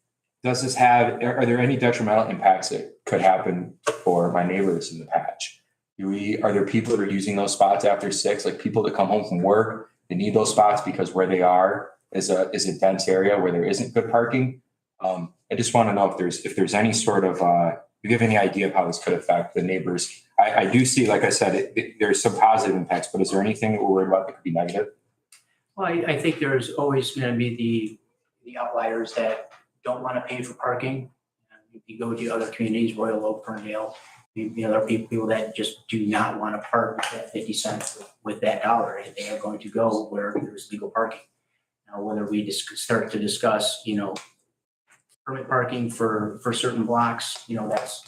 there any detrimental impacts that could happen for my neighbors in the patch? Are there people that are using those spots after 6, like people that come home from work, they need those spots because where they are is a dense area where there isn't good parking? I just want to know if there's any sort of, if you have any idea of how this could affect the neighbors. I do see, like I said, there's some positive impacts, but is there anything that we're worried about that could be negative? Well, I think there's always going to be the outliers that don't want to pay for parking. If you go to other communities, Royal Oak, Ferndale, there are people that just do not want to park at 50 cents with that dollar, and they are going to go where there's legal parking. Now, whether we start to discuss, permit parking for certain blocks,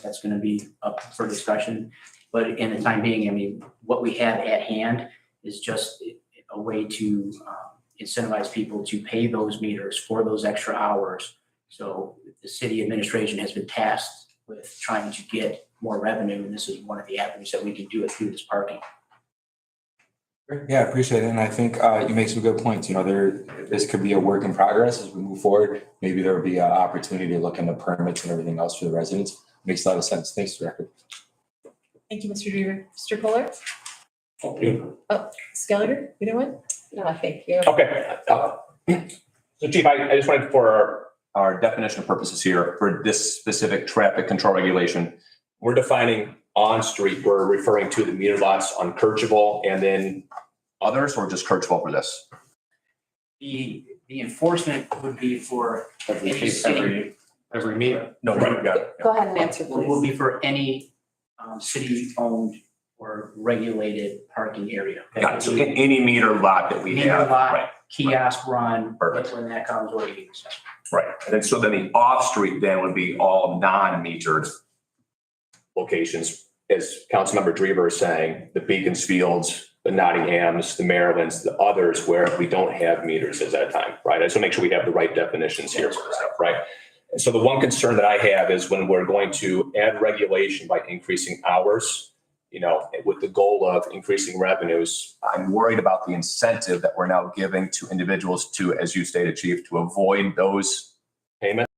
that's going to be up for discussion. But in the time being, what we have at hand is just a way to incentivize people to pay those meters for those extra hours. So the city administration has been tasked with trying to get more revenue, and this is one of the avenues that we can do it through this parking. Yeah, I appreciate it. And I think you make some good points. This could be a work in progress as we move forward. Maybe there will be an opportunity to look into permits and everything else for the residents. Makes a lot of sense. Thanks, Director. Thank you, Mr. Griever. Mr. Kohler? Okay. Oh, Ms. Gallagher, you know what? No, thank you. Okay. So Chief, I just wanted for our definition purposes here, for this specific traffic control regulation, we're defining on-street, we're referring to the meter lots on Kercheval and then others, or just Kercheval for this? The enforcement would be for any city, Every meter? No, right, got it. Go ahead and answer, will please. be for any city-owned or regulated parking area. Got it. So any meter lot that we Meter have. lot, Right. kiosk run, Perfect. when that comes, or you can. Right. And then, so then the off-street then would be all non-metered locations, as Councilmember Drever is saying, the Beaconsfields, the Nottinghams, the Marylands, the others where we don't have meters at that time, right? I just want to make sure we have the right definitions here, right? And so the one concern that I have is when we're going to add regulation by increasing hours, with the goal of increasing revenues, I'm worried about the incentive that we're now giving to individuals to, as you stated, Chief, to avoid those payments.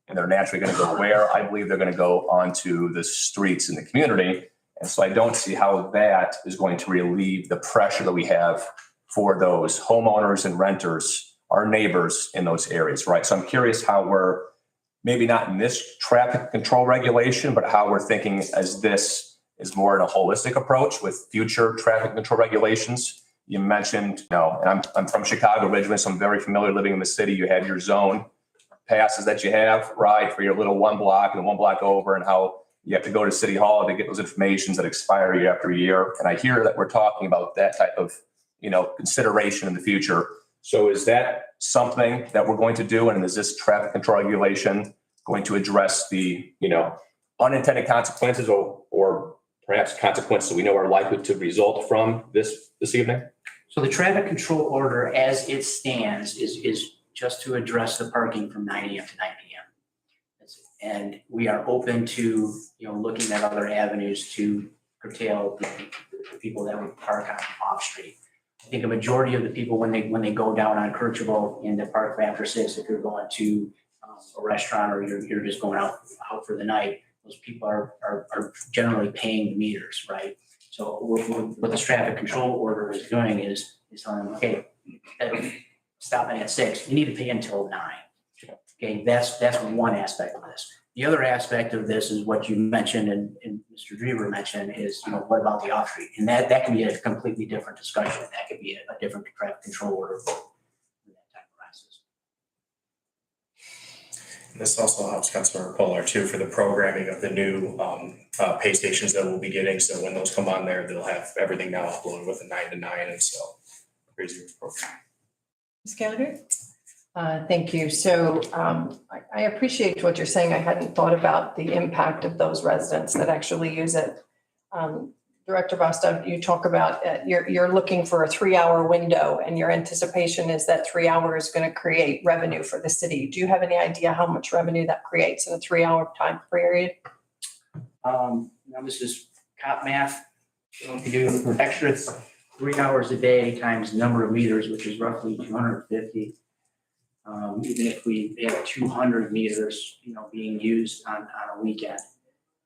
And they're naturally going to go where? I believe they're going to go onto the streets in the community. And so I don't see how that is going to relieve the pressure that we have for those homeowners and renters, our neighbors in those areas, right? So I'm curious how we're, maybe not in this traffic control regulation, but how we're thinking as this is more in a holistic approach with future traffic control regulations. You mentioned, and I'm from Chicago originally, so I'm very familiar living in the city. You had your zone passes that you have, right, for your little one block and one block over, and how you have to go to City Hall to get those informations that expire year after year. And I hear that we're talking about that type of, consideration in the future. So is that something that we're going to do? And is this traffic control regulation going to address the, unintended consequences or perhaps consequences we know are likely to result from this evening? So the traffic control order as it stands is just to address the parking from 9 AM to 9 PM. And we are open to, looking at other avenues to curtail the people that would park on off-street. I think a majority of the people, when they go down on Kercheval in the park after 6, if you're going to a restaurant or you're just going out for the night, those people are generally paying the meters, right? So what this traffic control order is doing is telling them, okay, stopping at 6, you need to pay until 9. Okay, that's one aspect of this. The other aspect of this is what you mentioned and Mr. Drever mentioned is, what about the off street? And that can be a completely different discussion. That could be a different traffic control order for that type of process. This also helps Councilmember Polar too for the programming of the new pay stations that we'll be getting. So when those come on there, they'll have everything now uploaded with a 9 to 9, and so crazy program. Ms. Gallagher? Thank you. So I appreciate what you're saying. I hadn't thought about the impact of those residents that actually use it. Director Bostow, you talk about you're looking for a 3-hour window, and your anticipation is that 3 hours is going to create revenue for the city. Do you have any idea how much revenue that creates in a 3-hour time period? Now this is cop math. If you do extra 3 hours a day times the number of meters, which is roughly 250. Even if we have 200 meters, being used on a weekend,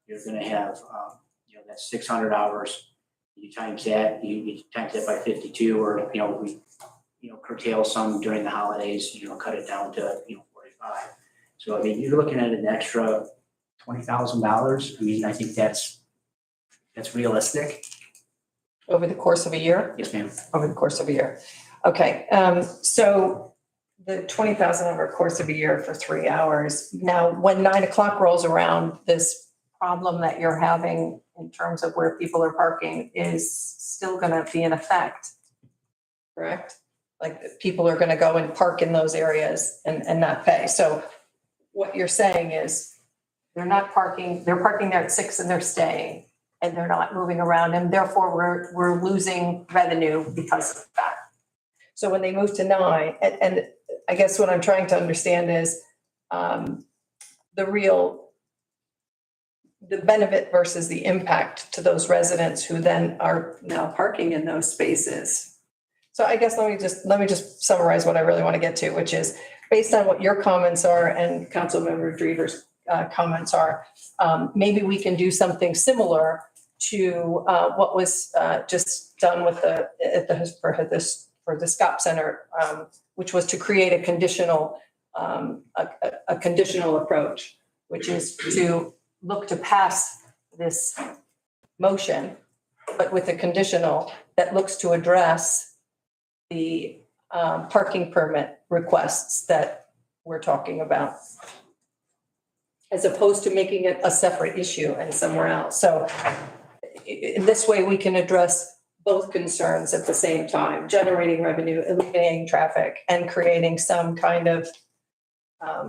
you're going to have, that's 600 hours. You times that, you times that by 52, or, we, curtail some during the holidays, cut it down to, 45. So, I mean, you're looking at an extra $20,000. I mean, I think that's realistic. Over the course of a year? Yes, ma'am. Over the course of a year. Okay, so the 20,000 over the course of a year for 3 hours. Now, when 9 o'clock rolls around, this problem that you're having in terms of where people are parking is still going to be in effect, correct? Like people are going to go and park in those areas and not pay. So what you're saying is they're not parking, they're parking there at 6 and they're staying and they're not moving around, and therefore we're losing revenue because of that. So when they move to 9, and I guess what I'm trying to understand is the benefit versus the impact to those residents who then are now parking in those spaces. So I guess let me just summarize what I really want to get to, which is based on what your comments are and Councilmember Drever's comments are, maybe we can do something similar to what was just done with for the SCOP Center, which was to create a conditional approach, which is to look to pass this motion, but with a conditional that looks to address the parking permit requests that we're talking about, as opposed to making it a separate issue and somewhere else. So in this way, we can address both concerns at the same time, generating revenue, eliminating traffic, and creating some kind of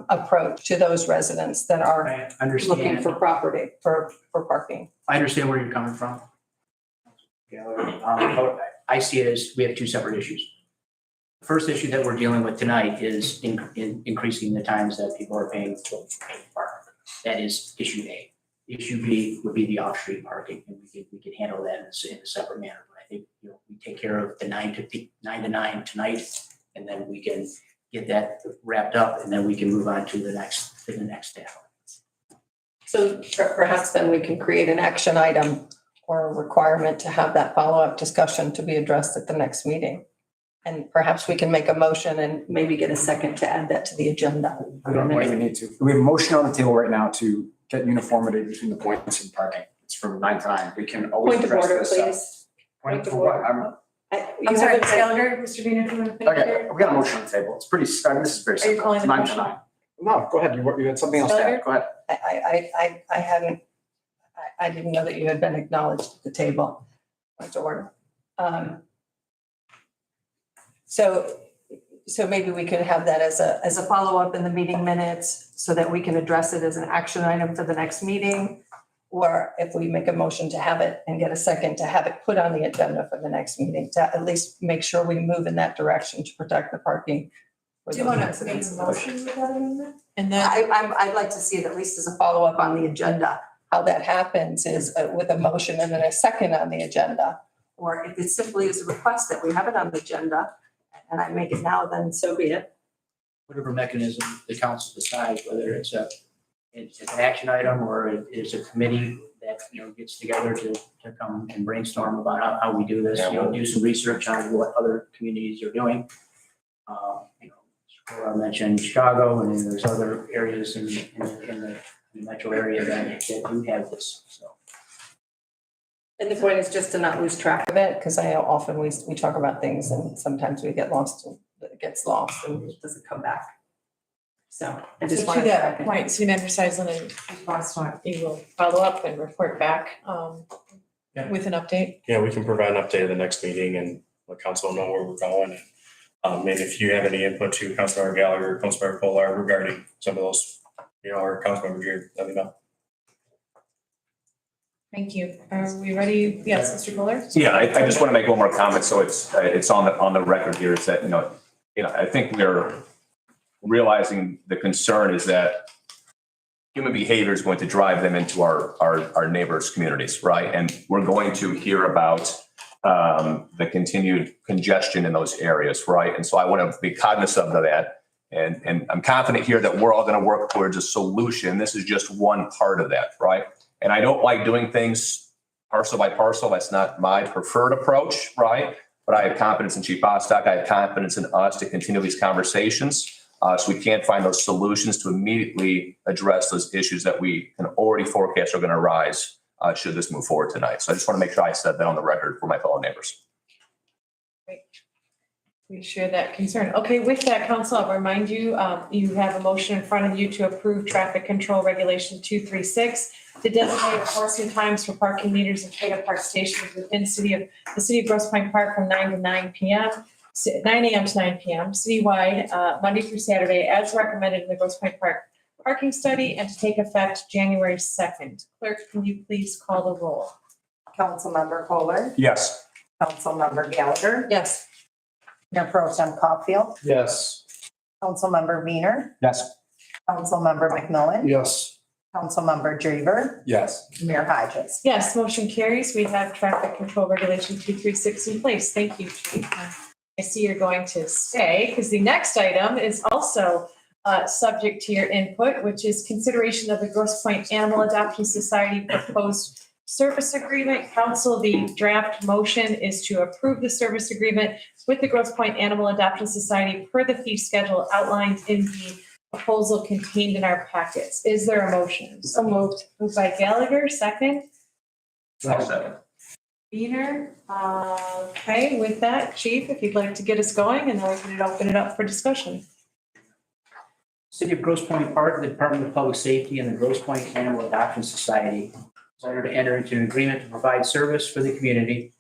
approach to those residents that are I understand. looking for property, for parking. I understand where you're coming from. I see it as we have 2 separate issues. The first issue that we're dealing with tonight is increasing the times that people are paying to park. That is issue A. Issue B would be the off-street parking, and we could handle that in a separate manner. But I think we take care of the 9 to 9 tonight, and then we can get that wrapped up, and then we can move on to the next step. So perhaps then we can create an action item or a requirement to have that follow-up discussion to be addressed at the next meeting. And perhaps we can make a motion and maybe get a second to add that to the agenda. We don't even need to. We have a motion on the table right now to get uniformity between the points and parking. It's from 9 to 9. We can always Point of address order, this. please. Point of what? I'm sorry, Ms. Gallagher, Mr. Vina, do you want to finish? Okay, we got a motion on the table. It's pretty, this is very Are you simple. calling It's the 9 to question? 9. No, go ahead. You had something else to add. Go ahead. I hadn't, I didn't know that you had been acknowledged at the table. Point of order. So maybe we could have that as a follow-up in the meeting minutes so that we can address it as an action item for the next meeting. Or if we make a motion to have it and get a second to have it put on the agenda for the next meeting, to at least make sure we move in that direction to protect the parking. Do you want to make a motion with that amendment? And then, I'd like to see it at least as a follow-up on the agenda. How that happens is with a motion and then a second on the agenda. Or if it simply is a request that we have it on the agenda and I make it now, then so be it. Whatever mechanism the council decides, whether it's a it's an action item or it is a committee that, gets together to come and brainstorm about how we do this, do some research on what other communities are doing. I mentioned Chicago, and then there's other areas in the metro area that do have this, so. And the point is just to not lose track of it, because I know often we talk about things and sometimes we get lost and it gets lost and it doesn't come back. So I just So want to that point, City Manager Seisman and Boss, you will follow up and report back Yeah. with an update. Yeah, we can provide an update at the next meeting and let council know where we're going. And if you have any input to Councilmember Gallagher, Councilmember Kolar regarding some of those, or Councilmember Beard, let me know. Thank you. Are we ready? Yes, Mr. Kohler? Yeah, I just want to make one more comment. So it's on the record here is that, I think we're realizing the concern is that human behavior is going to drive them into our neighbors' communities, right? And we're going to hear about the continued congestion in those areas, right? And so I want to be cognizant of that. And I'm confident here that we're all going to work towards a solution. This is just one part of that, right? And I don't like doing things parcel by parcel. That's not my preferred approach, right? But I have confidence in Chief Bostock. I have confidence in us to continue these conversations. So we can find those solutions to immediately address those issues that we can already forecast are going to arise should this move forward tonight. So I just want to make sure I said that on the record for my fellow neighbors. Great. We share that concern. Okay, with that, council, I'll remind you, you have a motion in front of you to approve traffic control regulation 236 to designate enforcement times for parking meters and pickup park stations within the city of Grosse Pointe Park from 9 to 9 p.m. 9 a.m. to 9 p.m. citywide, Monday through Saturday, as recommended in the Grosse Pointe Park parking study, and to take effect January 2nd. Clerk, can you please call the roll? Councilmember Kohler, Yes. Councilmember Gallagher, Yes. Mayor Pro Tem Caulfield, Yes. Councilmember Weiner, Yes. Councilmember McMillan, Yes. Councilmember Draver, Yes. Mayor Hodges. Yes, motion carries. We have traffic control regulation 236 in place. Thank you, Chief. I see you're going to stay because the next item is also subject to your input, which is consideration of the Grosse Pointe Animal Adoption Society proposed service agreement. Council, the draft motion is to approve the service agreement with the Grosse Pointe Animal Adoption Society per the fee schedule outlined in the proposal contained in our packets. Is there a motion? So moved. Moved by Gallagher, second. Wiener. Okay, with that, Chief, if you'd like to get us going, and then we can open it up for discussion. City of Grosse Pointe Park, the Department of Public Safety, and the Grosse Pointe Animal Adoption Society decided to enter into an agreement to provide service for the community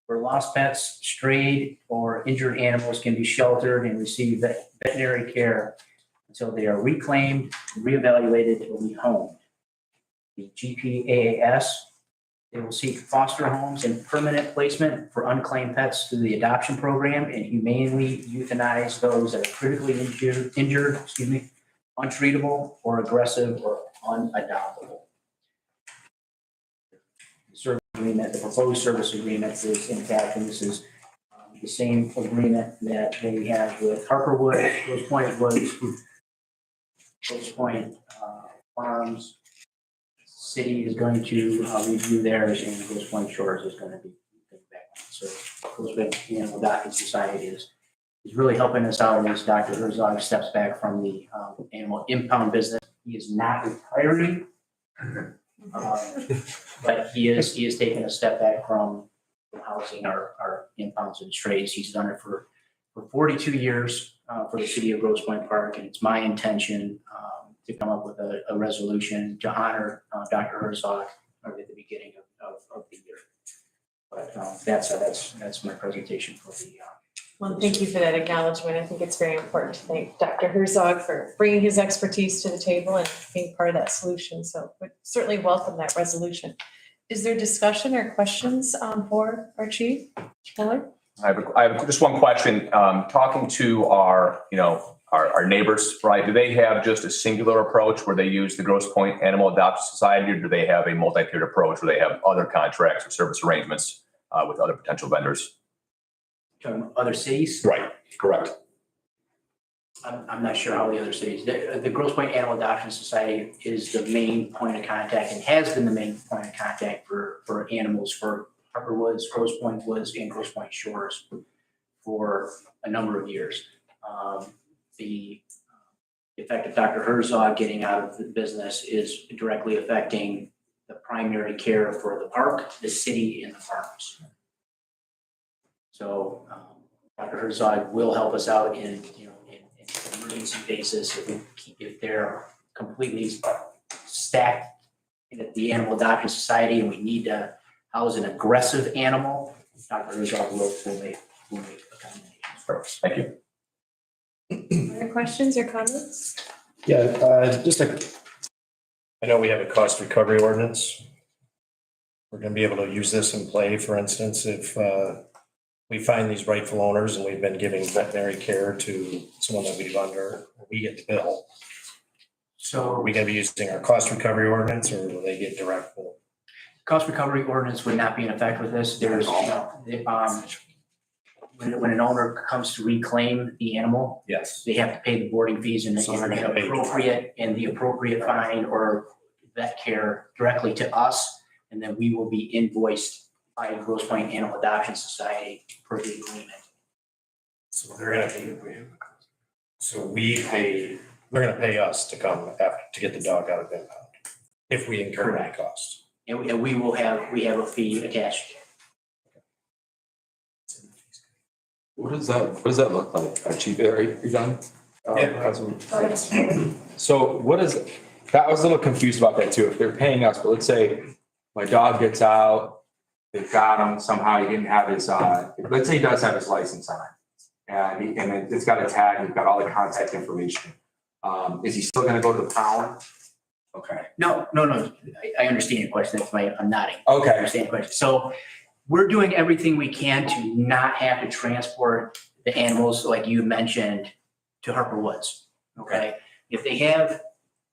where lost pets, strayed, or injured animals can be sheltered and receive veterinary care until they are reclaimed, reevaluated, or rehomed. The GPAAS, they will seek foster homes and permanent placement for unclaimed pets through the adoption program and humanely euthanize those that are critically injured, untreatable or aggressive or unadoptable. The service agreement, the proposed service agreement is in fact, and this is the same agreement that they have with Harperwood, Grosse Pointe Woods, Grosse Pointe Farms. City is going to review theirs, and Grosse Pointe Shores is going to be back. So Grosse Pointe Animal Adoption Society is really helping us out as Dr. Herzog steps back from the animal impound business. He is not retiring, but he is taking a step back from housing our impounds and strays. He's done it for 42 years for the city of Grosse Pointe Park, and it's my intention to come up with a resolution to honor Dr. Herzog at the beginning of the year. But that's my presentation for the. Well, thank you for that acknowledgement. I think it's very important to thank Dr. Herzog for bringing his expertise to the table and being part of that solution. So we certainly welcome that resolution. Is there discussion or questions for our chief? Fuller? I have just one question. Talking to our neighbors, right? Do they have just a singular approach where they use the Grosse Pointe Animal Adoption Society, or do they have a multi-tiered approach where they have other contracts or service arrangements with other potential vendors? Other cities? Right, correct. I'm not sure how the other cities, the Grosse Pointe Animal Adoption Society is the main point of contact and has been the main point of contact for animals for Harper Woods, Grosse Pointe Woods, and Grosse Pointe Shores for a number of years. The effect of Dr. Herzog getting out of the business is directly affecting the primary care for the park, the city, and the farms. So Dr. Herzog will help us out in emergency basis if they're completely stacked at the Animal Adoption Society and we need to house an aggressive animal. Dr. Herzog will make accommodations. Thank you. Other questions or comments? Yeah, I know we have a cost recovery ordinance. We're gonna be able to use this in play, for instance, if we find these rightful owners and we've been giving veterinary care to someone that we get the bill. So are we gonna be using our cost recovery ordinance or will they get direct bill? Cost recovery ordinance would not be in effect with this. There's, when an owner comes to reclaim the animal, Yes. they have to pay the boarding fees and So they're gonna pay. the appropriate fine or vet care directly to us. And then we will be invoiced by Grosse Pointe Animal Adoption Society per the agreement. So they're gonna pay, they're gonna pay us to come to get the dog out of impound if we incur any cost. And we have a fee attached. What does that look like? Chief, are you done? Yeah. So what is, I was a little confused about that too. If they're paying us, but let's say my dog gets out, they've got him, somehow he didn't have his, let's say he does have his license on. And it's got a tag, you've got all the contact information. Is he still gonna go to the pound? Okay. No. I understand your question. That's why I'm nodding. Okay. I understand your question. So we're doing everything we can to not have to transport the animals, like you mentioned, to Harper Woods. Okay. If they have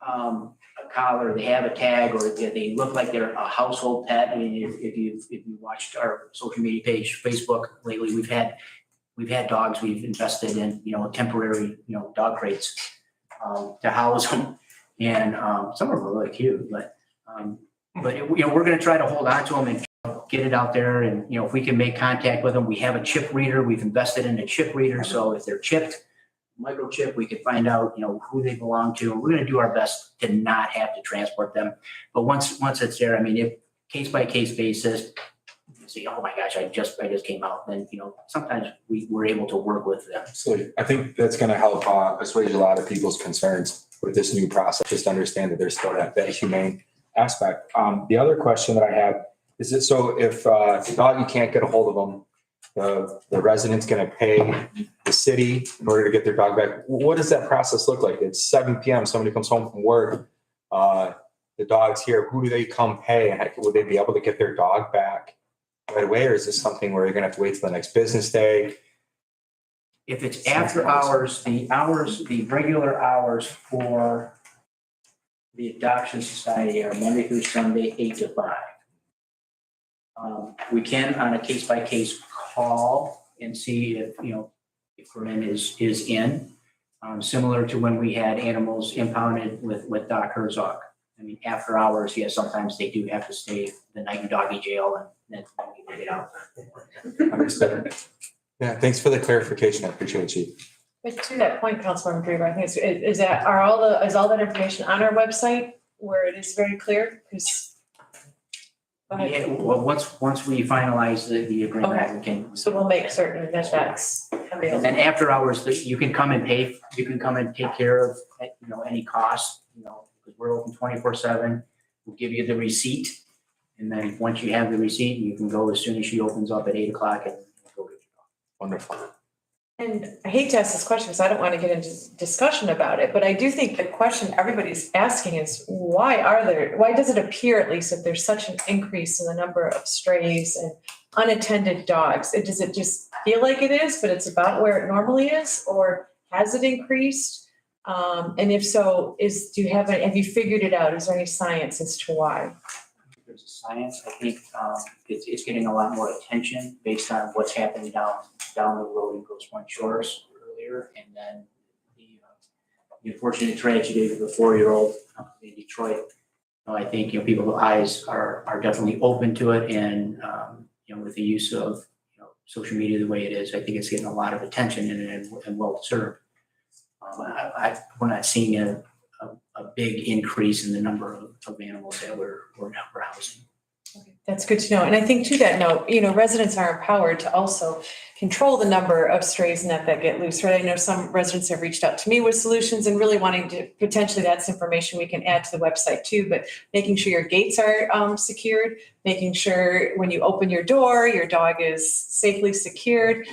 a collar, they have a tag, or if they look like they're a household pet. I mean, if you watched our social media page, Facebook lately, we've had dogs we've invested in, temporary, dog crates to house them. And some of them are really cute, but we're going to try to hold on to them and get it out there. And, if we can make contact with them, we have a chip reader. We've invested in a chip reader. So if they're chipped, microchip, we can find out, who they belong to. And we're going to do our best to not have to transport them. But once it's there, I mean, if case by case basis, you say, oh my gosh, I just came out, then, sometimes we're able to work with them. So I think that's gonna help assuage a lot of people's concerns with this new process, just understand that there's still that humane aspect. The other question that I have is that, so if the dog, you can't get a hold of them, the resident's gonna pay the city in order to get their dog back. What does that process look like? It's 7 PM, somebody comes home from work, the dog's here, who do they come pay? And would they be able to get their dog back right away? Or is this something where you're gonna have to wait till the next business day? If it's after hours, the regular hours for the Adoption Society are Monday through Sunday, 8 to 5. We can, on a case-by-case call and see if Corinne is in, similar to when we had animals impounded with Doc Herzog. I mean, after hours, yes, sometimes they do have to stay the night in doggy jail and then we get out. Understood. Yeah, thanks for the clarification. I appreciate you. But to that point, Councilmember Greenberg, I think is all that information on our website where it is very clear? Because go ahead. Yeah, well, once we finalize the agreement, we can. So we'll make certain that that's And available. then after hours, you can come and pay, you can come and take care of, any cost, because we're open 24/7. We'll give you the receipt. And then once you have the receipt, you can go as soon as she opens up at 8 o'clock and go get your dog. Wonderful. And I hate to ask this question because I don't want to get into discussion about it, but I do think the question everybody's asking is why does it appear at least that there's such an increase in the number of strays and unattended dogs? Does it just feel like it is, but it's about where it normally is, or has it increased? And if so, have you figured it out? Is there any science as to why? There's a science, I think, it's getting a lot more attention based on what's happening down the road in Grosse Pointe Shores earlier. And then the the unfortunate tragedy of the 4-year-old in Detroit. I think, people's eyes are definitely open to it, and, with the use of, social media the way it is, I think it's getting a lot of attention and well deserved. We're not seeing a big increase in the number of animals that we're housing. That's good to know. And I think to that note, residents are empowered to also control the number of strays and that get loose, right? I know some residents have reached out to me with solutions and really wanting to, potentially that's information we can add to the website too, but making sure your gates are secured, making sure when you open your door, your dog is safely secured,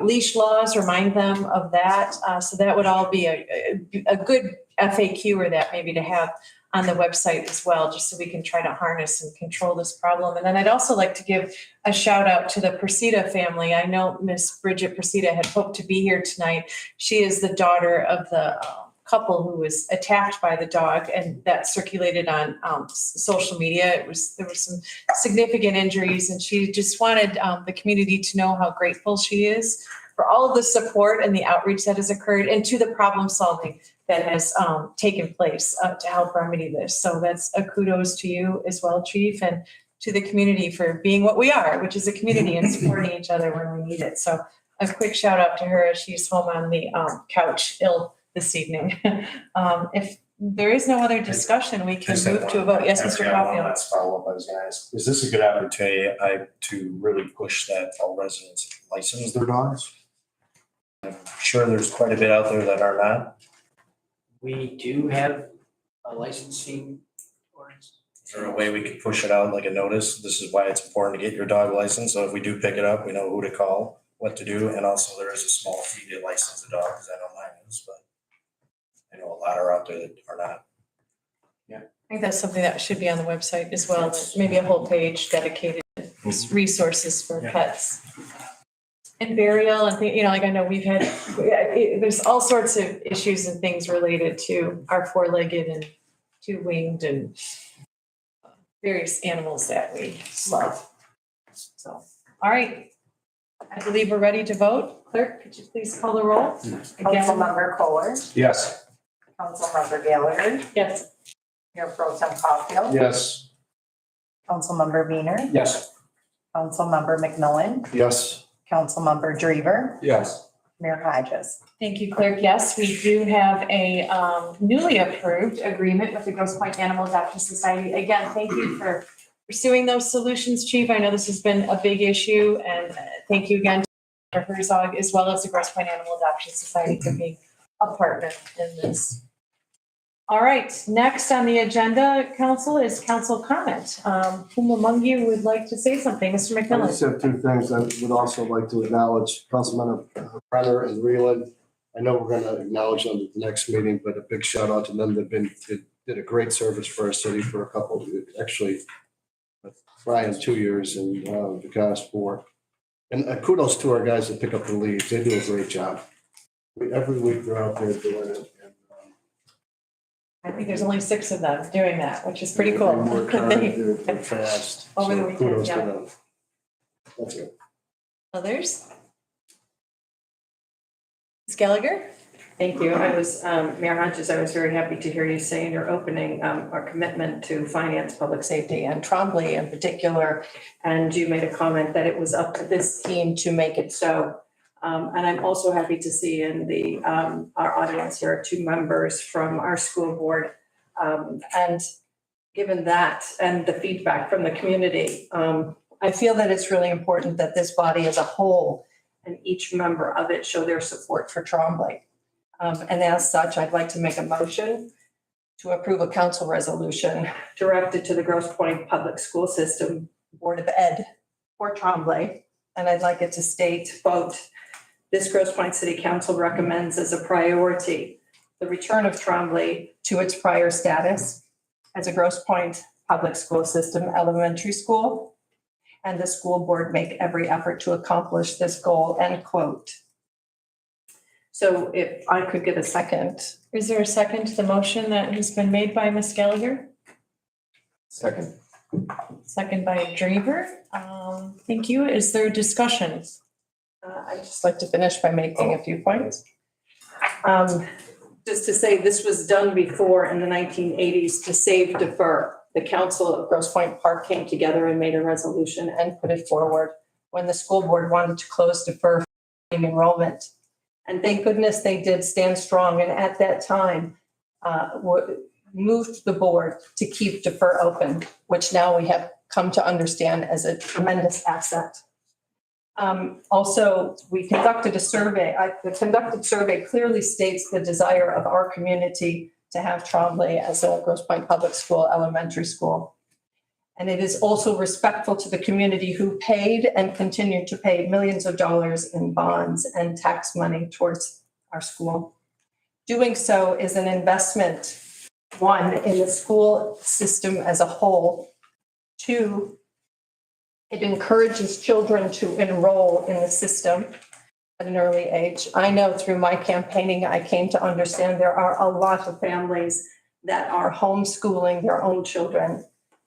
leash laws, remind them of that. So that would all be a good FAQ or that maybe to have on the website as well, just so we can try to harness and control this problem. And then I'd also like to give a shout out to the Presida family. I know Miss Bridget Presida had hoped to be here tonight. She is the daughter of the couple who was attacked by the dog, and that circulated on social media. There was some significant injuries, and she just wanted the community to know how grateful she is for all of the support and the outreach that has occurred, and to the problem solving that has taken place to help remedy this. So that's a kudos to you as well, Chief, and to the community for being what we are, which is a community and supporting each other when we need it. So a quick shout out to her as she's home on the couch ill this evening. If there is no other discussion, we can move to a vote. Yes, Mr. Caulfield. Let's follow up. I was gonna ask, is this a good opportunity to really push that all residents license their dogs? I'm sure there's quite a bit out there that are not. We do have a licensing ordinance. Is there a way we could push it out like a notice? This is why it's important to get your dog license. So if we do pick it up, we know who to call, what to do. And also there is a small fee to license the dog, because I know mine is, but I know a lot are out there that are not. I think that's something that should be on the website as well, maybe a whole page dedicated resources for pets. And burial and like I know we've had, there's all sorts of issues and things related to our 4-legged and 2-winged and various animals that we love. So, all right. I believe we're ready to vote. Clerk, could you please call the roll? Again, Councilmember Kohler, Yes. Councilmember Gallagher, yes. Mayor Pro Tem Caulfield, Yes. Councilmember Weiner, Yes. Councilmember McMillan, Yes. Councilmember Drever, Yes. Mayor Hodges. Thank you, Clerk. Yes, we do have a newly approved agreement with the Grosse Pointe Animal Adoption Society. Again, thank you for pursuing those solutions, Chief. I know this has been a big issue, and thank you again to Herzog as well as the Grosse Pointe Animal Adoption Society for being a partner in this. All right, next on the agenda, council, is council comment. Whom among you would like to say something? Mr. I McMillan? just have two things. I would also like to acknowledge Councilman Brenner and Reland. I know we're going to acknowledge them at the next meeting, but a big shout out to them. They've did a great service for our city for a couple, actually, Brian, 2 years, and Vikas 4. And kudos to our guys that pick up the leaves. They do a great job. Every week they're out there doing it. And, I think there's only 6 of them doing that, which is pretty cool. They work hard, they're fast. Over the So weekend, kudos to yeah. them. That's it. Others? Ms. Gallagher? Thank you. Mayor Hodges, I was very happy to hear you say in your opening, our commitment to finance public safety and Trombley in particular. And you made a comment that it was up to this team to make it so. And I'm also happy to see in our audience here are 2 members from our school board. And given that and the feedback from the community, I feel that it's really important that this body as a whole and each member of it show their support for Trombley. And as such, I'd like to make a motion to approve a council resolution directed to the Grosse Pointe Public School System Board of Ed for Trombley. And I'd like it to state, quote, this Grosse Pointe City Council recommends as a priority the return of Trombley to its prior status as a Grosse Pointe Public School System elementary school, and the school board make every effort to accomplish this goal, end quote. So if I could get a second. Is there a second to the motion that has been made by Ms. Gallagher? Second. Second by Drever. Thank you. Is there discussion? I'd just like to finish by making a few points. just to say this was done before in the 1980s to save defer. The council of Grosse Pointe Park came together and made a resolution and put it forward when the school board wanted to close defer enrollment. And thank goodness they did stand strong. And at that time, moved the board to keep defer open, which now we have come to understand as a tremendous asset. Also, we conducted a survey. The conducted survey clearly states the desire of our community to have Trombley as a Grosse Pointe Public School elementary school. And it is also respectful to the community who paid and continue to pay millions of dollars in bonds and tax money towards our school. Doing so is an investment, one, in the school system as a whole. Two, it encourages children to enroll in the system at an early age. I know through my campaigning, I came to understand there are a lot of families that are homeschooling their own children.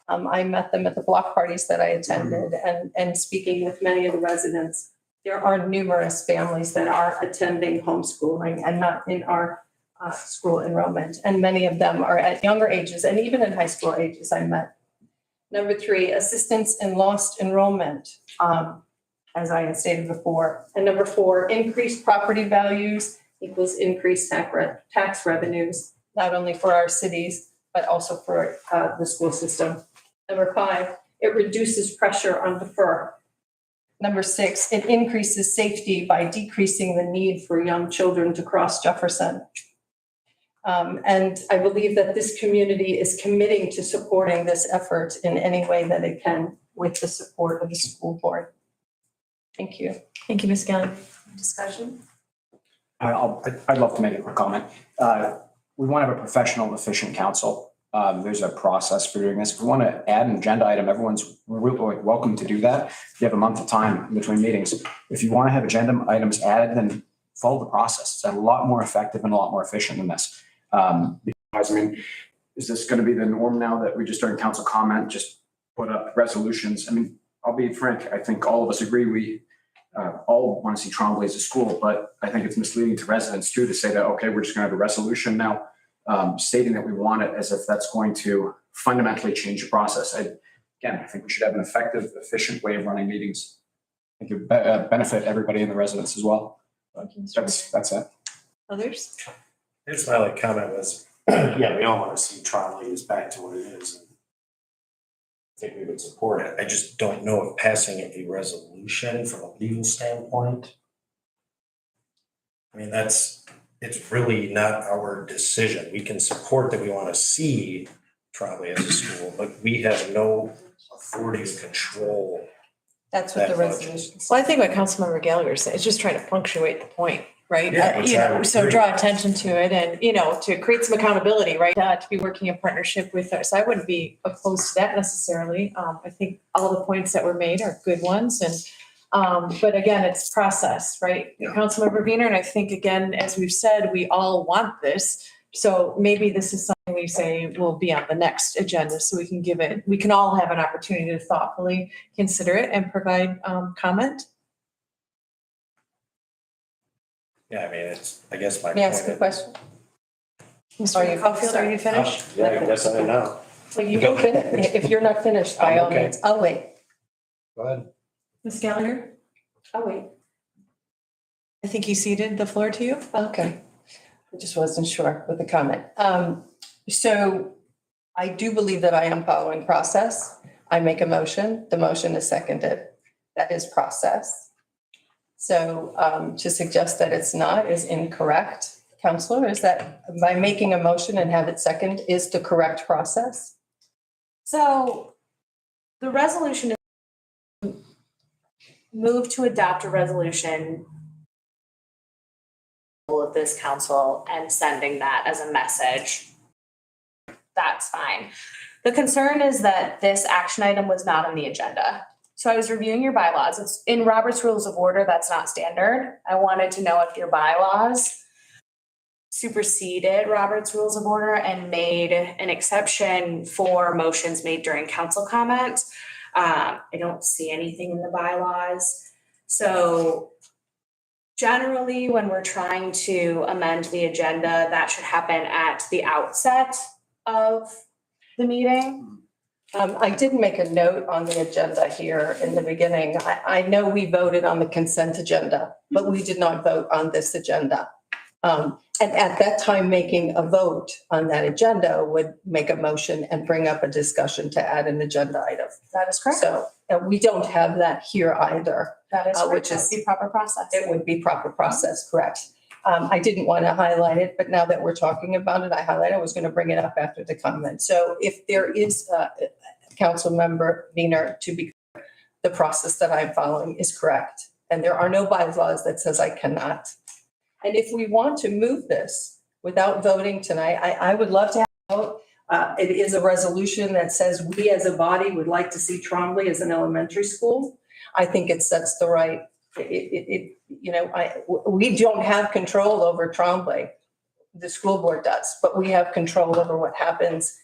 I met them at the block parties that I attended and speaking with many of the residents. There are numerous families that are attending homeschooling and not in our school enrollment. And many of them are at younger ages and even in high school ages I met. Number three, assistance in lost enrollment, as I had stated before. And number four, increased property values equals increased tax revenues, not only for our cities, but also for the school system. Number five, it reduces pressure on defer. Number six, it increases safety by decreasing the need for young children to cross Jefferson. And I believe that this community is committing to supporting this effort in any way that it can with the support of the school board. Thank you. Thank you, Ms. Gelling. Discussion? I'd love to make a quick comment. We want to have a professional, efficient council. There's a process for doing this. If we want to add an agenda item, everyone's really welcome to do that. You have a month of time in between meetings. If you want to have agenda items added, then follow the process. It's a lot more effective and a lot more efficient than this. Because, I mean, is this going to be the norm now that we just during council comment, just put up resolutions? I mean, I'll be frank, I think all of us agree we all want to see Trombley as a school, but I think it's misleading to residents too to say that, okay, we're just going to have a resolution now stating that we want it as if that's going to fundamentally change the process. Again, I think we should have an effective, efficient way of running meetings. I think it would benefit everybody and the residents as well. That's it. Others? Here's my only comment was, yeah, we all want to see Trombley is back to what it is. And I think we would support it. I just don't know if passing a resolution from a legal standpoint. I mean, it's really not our decision. We can support that we want to see Trombley as a school, but we have no authority to control. That's what the That resolution says. Well, I think what Councilmember Gallagher said, it's just trying to punctuate the point, right? Yeah, which I would So agree. draw attention to it and, to create some accountability, right? To be working in partnership with us. I wouldn't be opposed to that necessarily. I think all the points that were made are good ones and, but again, it's process, right? Yeah. Councilmember Wiener, and I think again, as we've said, we all want this. So maybe this is something we say will be on the next agenda so we can all have an opportunity to thoughtfully consider it and provide comment. Yeah, I mean, I guess my point. May I ask a question? Mr. Caulfield, are you finished? Yeah, I guess I know. Well, you can finish. If you're not finished, by all Okay. means, I'll wait. Go ahead. Ms. Gallagher, I'll wait. I think he ceded the floor to you. Okay. I just wasn't sure with the comment. So I do believe that I am following process. I make a motion, the motion is seconded. That is process. So to suggest that it's not is incorrect. Counselor, is that by making a motion and have it second is the correct process? So the resolution is move to adopt a resolution of this council and sending that as a message. That's fine. The concern is that this action item was not on the agenda. So I was reviewing your bylaws. It's in Robert's Rules of Order. That's not standard. I wanted to know if your bylaws superseded Robert's Rules of Order and made an exception for motions made during council comment. I don't see anything in the bylaws. So generally, when we're trying to amend the agenda, that should happen at the outset of the meeting. I did make a note on the agenda here in the beginning. I know we voted on the consent agenda, but we did not vote on this agenda. And at that time, making a vote on that agenda would make a motion and bring up a discussion to add an agenda item. That is correct. So we don't have that here either. That is which correct. That is- would be proper process. It would be proper process, correct? I didn't want to highlight it, but now that we're talking about it, I was going to bring it up after the comment. So if there is Councilmember Wiener, to be, the process that I'm following is correct. And there are no bylaws that says I cannot. And if we want to move this without voting tonight, I would love to have a vote. It is a resolution that says we as a body would like to see Trombley as an elementary school. I think it sets the right, we don't have control over Trombley. The school board does, but we have control over what happens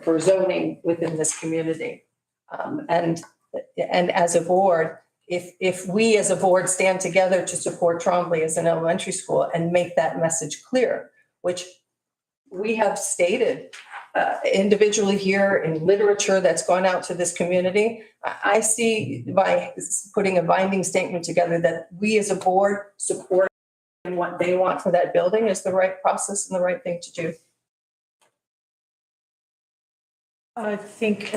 for zoning within this community. And as a board, if we as a board stand together to support Trombley as an elementary school and make that message clear, which we have stated individually here in literature that's gone out to this community, I see by putting a binding statement together that we as a board support and what they want for that building is the right process and the right thing to do. I think,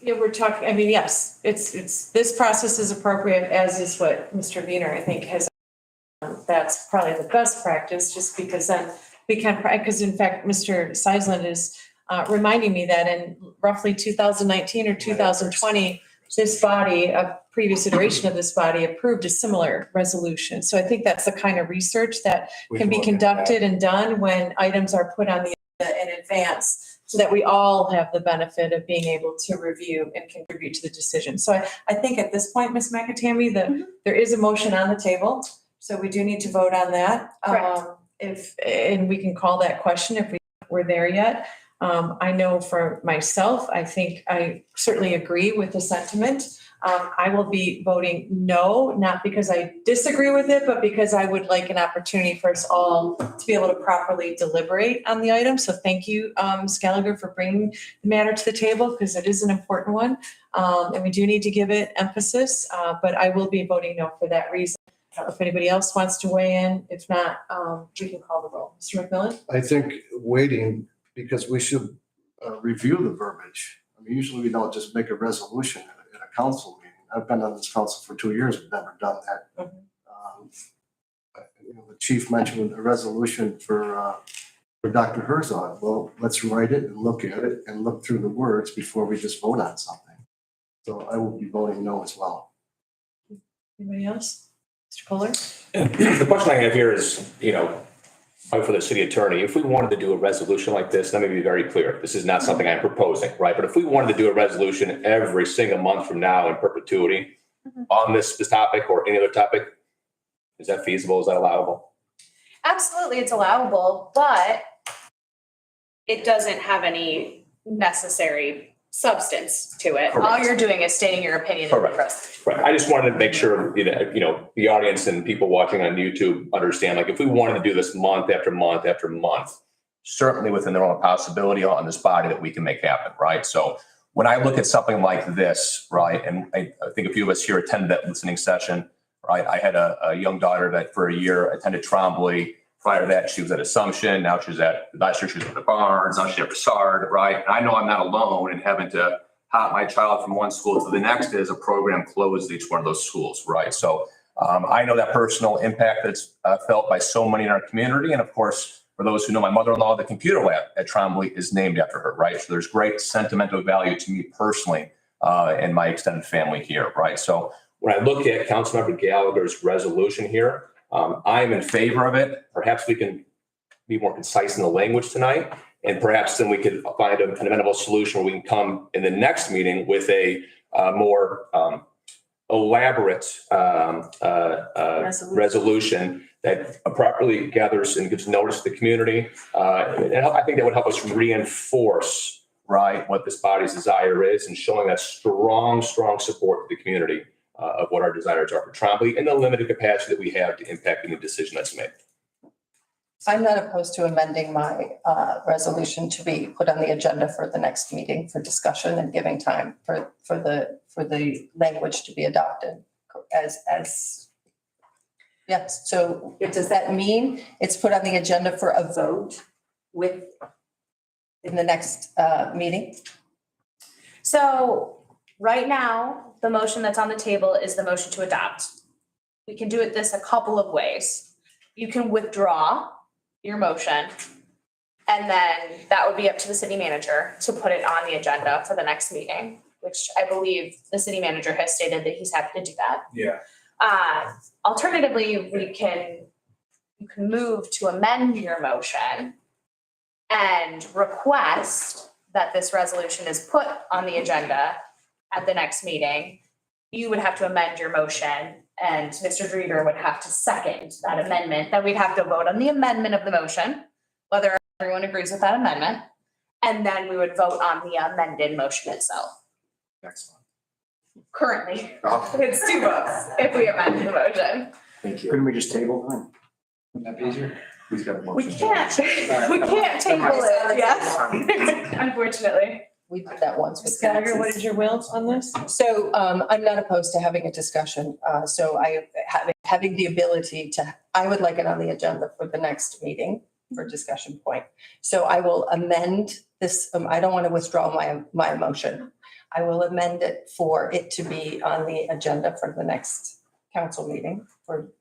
we're talking, I mean, yes, it's, this process is appropriate, as is what Mr. Wiener, I think, has. That's probably the best practice, just because then we can, because in fact, Mr. Seisland is reminding me that in roughly 2019 or 2020, this body, a previous iteration of this body approved a similar resolution. So I think that's the kind of research that can be conducted and done when items are put on the agenda in advance, so that we all have the benefit of being able to review and contribute to the decision. So I think at this point, Ms. McAtammy, that there is a motion on the table, so we do need to vote on that. Correct. And we can call that question if we're there yet. I know for myself, I think I certainly agree with the sentiment. I will be voting no, not because I disagree with it, but because I would like an opportunity for us all to be able to properly deliberate on the item. So thank you, Ms. Gallagher, for bringing the matter to the table, because it is an important one. And we do need to give it emphasis, but I will be voting no for that reason. I don't know if anybody else wants to weigh in. If not, we can call the roll. Mr. McMillan? I think waiting, because we should review the verbiage. I mean, usually we don't just make a resolution at a council meeting. I've been on this council for 2 years, we've never done that. The chief mentioned a resolution for Dr. Herzog. Well, let's write it and look at it and look through the words before we just vote on something. So I will be voting no as well. Anybody else? Mr. Kohler? The question I have here is, for the city attorney, if we wanted to do a resolution like this, let me be very clear. This is not something I'm proposing, right? But if we wanted to do a resolution every single month from now in perpetuity on this topic or any other topic, is that feasible? Is that allowable? Absolutely, it's allowable, but it doesn't have any necessary substance to it. All Correct. you're doing is stating your opinion. Correct. Right. I just wanted to make sure, the audience and people watching on YouTube understand, like, if we wanted to do this month after month after month, certainly within their own possibility on this body that we can make happen, right? So when I look at something like this, right, and I think a few of us here attended that listening session, right? I had a young daughter that for a year attended Trombley. Prior to that, she was at Assumption. Now last year she was at the Barnes. Now she's at Broussard, right? And I know I'm not alone in having to hop my child from one school to the next as a program closed each one of those schools, right? So I know that personal impact that's felt by so many in our community. And of course, for those who know my mother-in-law, the computer lab at Trombley is named after her, right? So there's great sentimental value to me personally and my extended family here, right? So when I look at Councilmember Gallagher's resolution here, I'm in favor of it. Perhaps we can be more concise in the language tonight, and perhaps then we could find an amenable solution where we can come in the next meeting with a more elaborate resolution that properly gathers and gives notice to the community. And I think that would help us reinforce, right, what this body's desire is, and showing that strong support to the community of what our desires are for Trombley and the limited capacity that we have to impact any decision that's made. I'm not opposed to amending my resolution to be put on the agenda for the next meeting for discussion and giving time for the language to be adopted as. Yes, so does that mean it's put on the agenda for a vote in the next meeting? So right now, the motion that's on the table is the motion to adopt. We can do it this a couple of ways. You can withdraw your motion, and then that would be up to the city manager to put it on the agenda for the next meeting, which I believe the city manager has stated that he's happy to do that. Yeah. Alternatively, you can move to amend your motion and request that this resolution is put on the agenda at the next meeting. You would have to amend your motion, and Mr. Drever would have to second that amendment. Then we'd have to vote on the amendment of the motion, whether everyone agrees with that amendment. And then we would vote on the amended motion itself. Next one. Currently, it's 2 votes if we amend the motion. Thank you. Couldn't we just table them? Wouldn't that be easier? Who's got a We motion? can't table it, yes, unfortunately. We did that once with. Ms. Gallagher, what is your will on this? So I'm not opposed to having a discussion. So having the ability to, I would like it on the agenda for the next meeting for discussion point. So I will amend this. I don't want to withdraw my motion. I will amend it for it to be on the agenda for the next council meeting for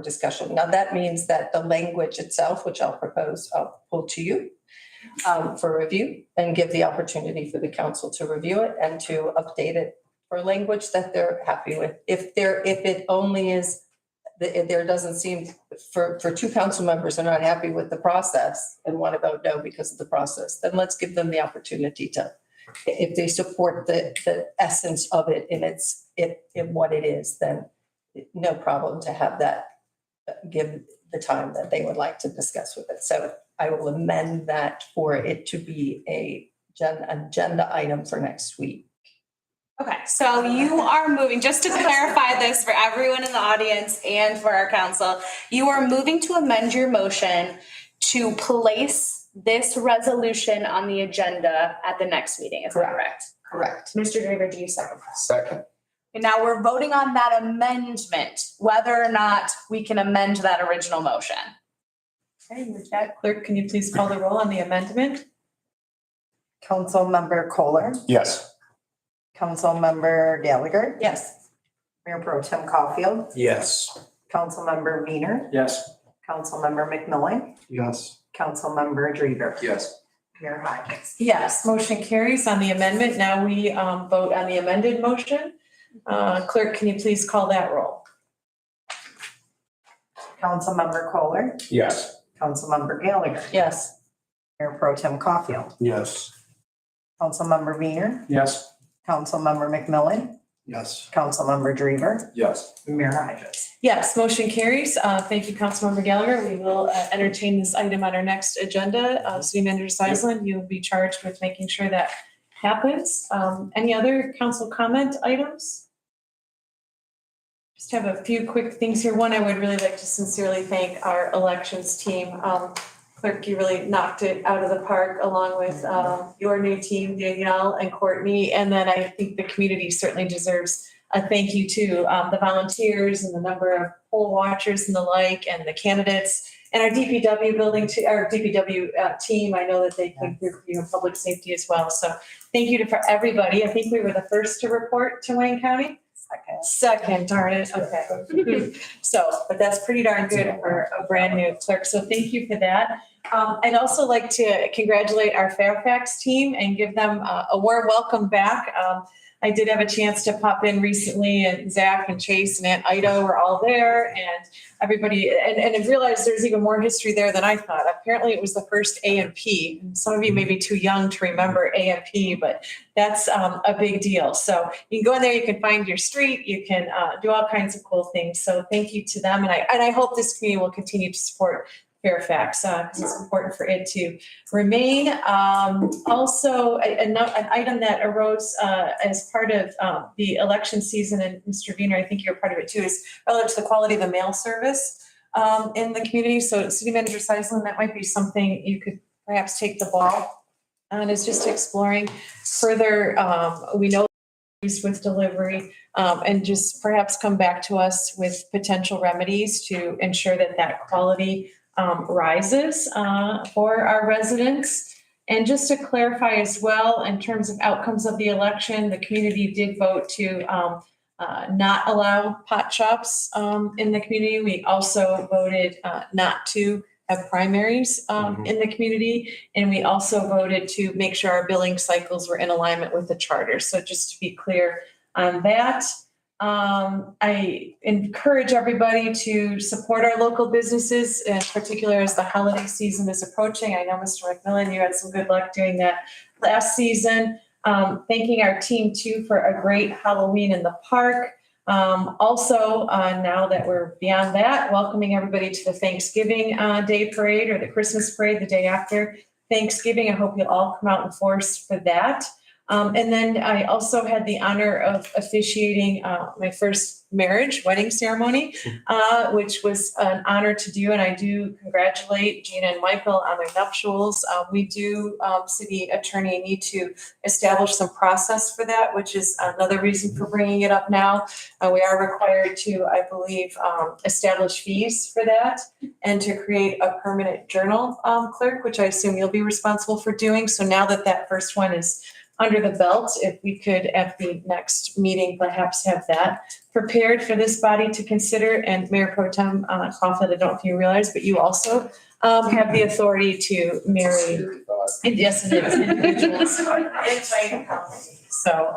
discussion. Now, that means that the language itself, which I'll propose, I'll pull to you for review and give the opportunity for the council to review it and to update it for language that they're happy with. If it only is, there doesn't seem, for 2 council members are not happy with the process and want to vote no because of the process, then let's give them the opportunity to, if they support the essence of it in what it is, then no problem to have that, give the time that they would like to discuss with it. So I will amend that for it to be a agenda item for next week. Okay, so you are moving, just to clarify this for everyone in the audience and for our council, you are moving to amend your motion to place this resolution on the agenda at the next meeting, is that correct? Correct. Mr. Drever, do you second that? Second. And now we're voting on that amendment, whether or not we can amend that original motion. Okay, with that, clerk, can you please call the roll on the amendment? Councilmember Kohler, Yes. Councilmember Gallagher, Yes. Mayor Pro Tem Caulfield, Yes. Councilmember Weiner, Yes. Councilmember McMillan, Yes. Councilmember Drever, Yes. Mayor Hodges. Yes, motion carries on the amendment. Now we vote on the amended motion. Clerk, can you please call that roll? Councilmember Kohler, Yes. Councilmember Gallagher, Yes. Mayor Pro Tem Caulfield, Yes. Councilmember Weiner, Yes. Councilmember McMillan, Yes. Councilmember Drever, Yes. Mayor Hodges. Yes, motion carries. Thank you, Councilmember Gallagher. We will entertain this item on our next agenda. City Manager Seisland, you will be charged with making sure that happens. Any other council comment items? Just have a few quick things here. One, I would really like to sincerely thank our elections team. Clerk, you really knocked it out of the park along with your new team, Danielle and Courtney. And then I think the community certainly deserves a thank you to the volunteers and the number of poll watchers and the like, and the candidates, and our DPW building, our DPW team. I know that they came through for you in public safety as well. So thank you for everybody. I think we were the first to report to Wayne County. Second, darn it, okay. So, but that's pretty darn good for a brand new clerk. So thank you for that. I'd also like to congratulate our Fairfax team and give them a warm welcome back. I did have a chance to pop in recently, and Zach and Chase and Aunt Ida were all there, and everybody, and I realized there's even more history there than I thought. Apparently it was the first A&P. And some of you may be too young to remember A&P, but that's a big deal. So you can go in there, you can find your street, you can do all kinds of cool things. So thank you to them. And I hope this community will continue to support Fairfax, because it's important for it to remain. Also, an item that arose as part of the election season, and Mr. Wiener, I think you're part of it too, is relative to the quality of the mail service in the community. So City Manager Seisland, that might be something you could perhaps take the ball on, is just exploring further. We know with delivery, and just perhaps come back to us with potential remedies to ensure that that quality rises for our residents. And just to clarify as well, in terms of outcomes of the election, the community did vote to not allow pot shops in the community. We also voted not to have primaries in the community. And we also voted to make sure our billing cycles were in alignment with the charter. So just to be clear on that, I encourage everybody to support our local businesses, in particular as the holiday season is approaching. I know Mr. McMillan, you had some good luck doing that last season. Thanking our team too for a great Halloween in the park. Also, now that we're beyond that, welcoming everybody to the Thanksgiving Day Parade or the Christmas Parade the day after Thanksgiving. I hope you'll all come out in force for that. And then I also had the honor of officiating my first wedding ceremony, which was an honor to do. And I do congratulate Gina and Michael on their nuptials. We do, city attorney, need to establish some process for that, which is another reason for bringing it up now. We are required to, I believe, establish fees for that and to create a permanent journal clerk, which I assume you'll be responsible for doing. So now that that first one is under the belt, if we could at the next meeting perhaps have that prepared for this body to consider. And Mayor Pro Tem Caulfield, I don't know if you realize, but you also have the authority to marry. Yes, it is. Individuals. So,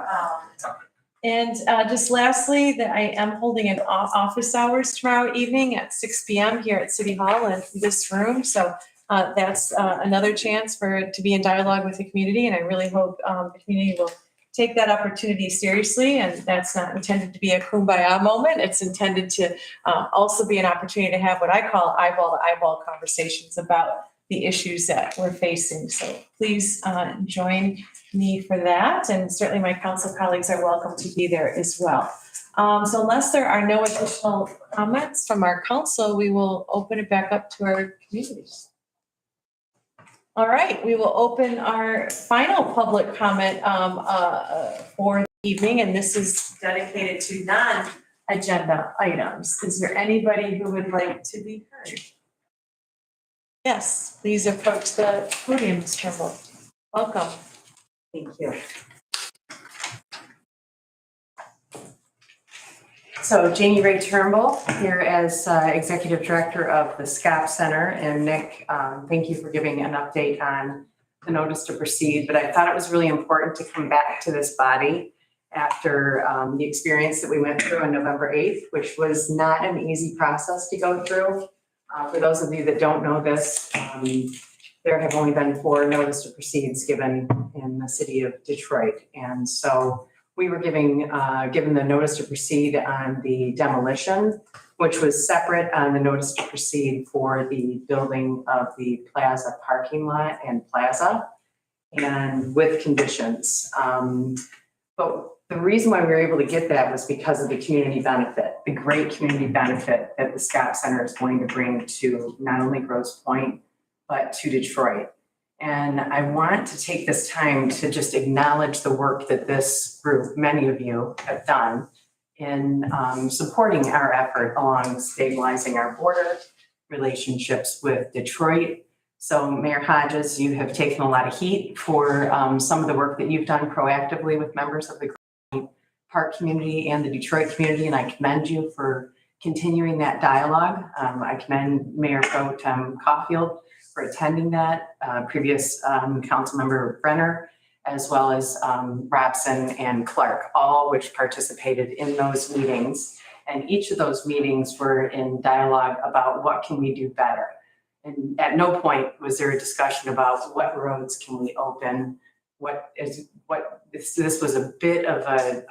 and just lastly, that I am holding an office hours tomorrow evening at 6 p.m. here at City Hall in this room. So that's another chance to be in dialogue with the community. And I really hope the community will take that opportunity seriously. And that's not intended to be a kumbaya moment. It's intended to also be an opportunity to have what I call eyeball to eyeball conversations about the issues that we're facing. So please join me for that. And certainly my council colleagues are welcome to be there as well. So unless there are no additional comments from our council, we will open it back up to our communities. All right, we will open our final public comment for the evening, and this is dedicated to non-agenda items. Is there anybody who would like to be heard? Yes, please approach the podium, Ms. Trimble. Welcome. Thank you. So Janie Ray Turnbull here as Executive Director of the SCOP Center. And Nick, thank you for giving an update on the notice to proceed. But I thought it was really important to come back to this body after the experience that we went through on November 8th, which was not an easy process to go through. For those of you that don't know this, there have only been 4 notice to proceeds given in the city of Detroit. And so we were given the notice to proceed on the demolition, which was separate on the notice to proceed for the building of the plaza parking lot and plaza, and with conditions. But the reason why we were able to get that was because of the community benefit, the great community benefit that the SCOP Center is going to bring to not only Grosse Pointe, but to Detroit. And I want to take this time to just acknowledge the work that this group, many of you, have done in supporting our effort along stabilizing our border relationships with Detroit. So Mayor Hodges, you have taken a lot of heat for some of the work that you've done proactively with members of the Park community and the Detroit community, and I commend you for continuing that dialogue. I commend Mayor Pro Tem Caulfield for attending that, previous council member Brenner, as well as Robson and Clark, all which participated in those meetings. And each of those meetings were in dialogue about what can we do better. And at no point was there a discussion about what roads can we open, this was a bit of a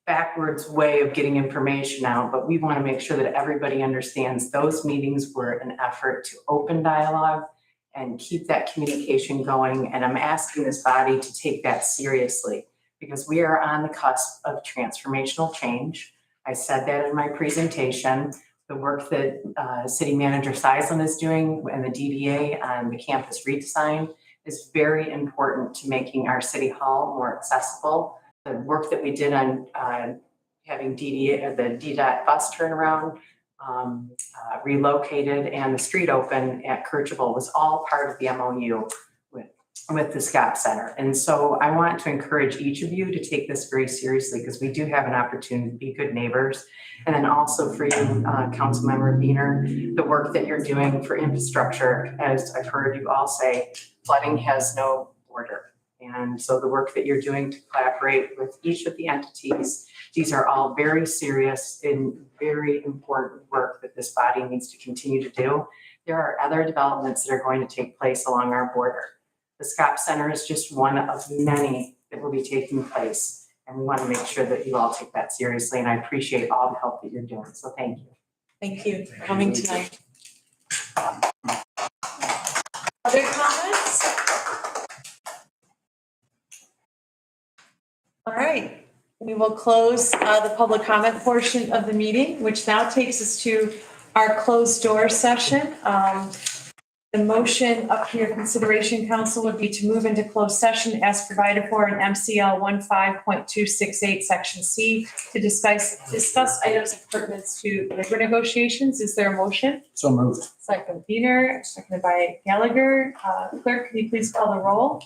backwards way of getting information out, but we want to make sure that everybody understands those meetings were an effort to open dialogue and keep that communication going. And I'm asking this body to take that seriously because we are on the cusp of transformational change. I said that in my presentation. The work that City Manager Seisland is doing and the DDA on the campus redesign is very important to making our City Hall more accessible. The work that we did on having DDA, the DDOT bus turnaround relocated and the street open at Kirchville was all part of the MOU with the SCOP Center. And so I want to encourage each of you to take this very seriously because we do have an opportunity to be good neighbors. And then also for you, Councilmember Wiener, the work that you're doing for infrastructure, as I've heard you all say, flooding has no border. And so the work that you're doing to collaborate with each of the entities, these are all very serious and very important work that this body needs to continue to do. There are other developments that are going to take place along our border. The SCOP Center is just one of many that will be taking place. And we want to make sure that you all take that seriously. And I appreciate all the help that you're doing. So thank you. Thank you for coming tonight. Other comments? All right, we will close the public comment portion of the meeting, which now takes us to our closed door session. The motion up here, consideration council, would be to move into closed session as provided for in MCL 15.268 section C to discuss items of pertinence to labor negotiations. Is there a motion? So moved. Second, Wiener, seconded by Gallagher. Clerk, can you please call the roll?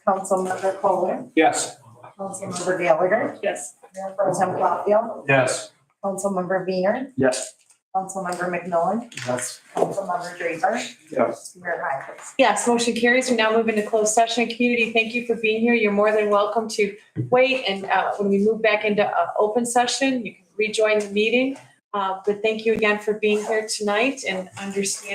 Councilmember Kohler, Yes. Councilmember Gallagher, Yes. Mayor Pro Tem Cloutier, Yes. Councilmember Wiener, Yes. Councilmember McMillan, Yes. Councilmember Draper, Yes. Mayor Hines. Yes, motion carries. We now move into closed session. Community, thank you for being here. You're more than welcome to wait. And when we move back into open session, you can rejoin the meeting. But thank you again for being here tonight and understand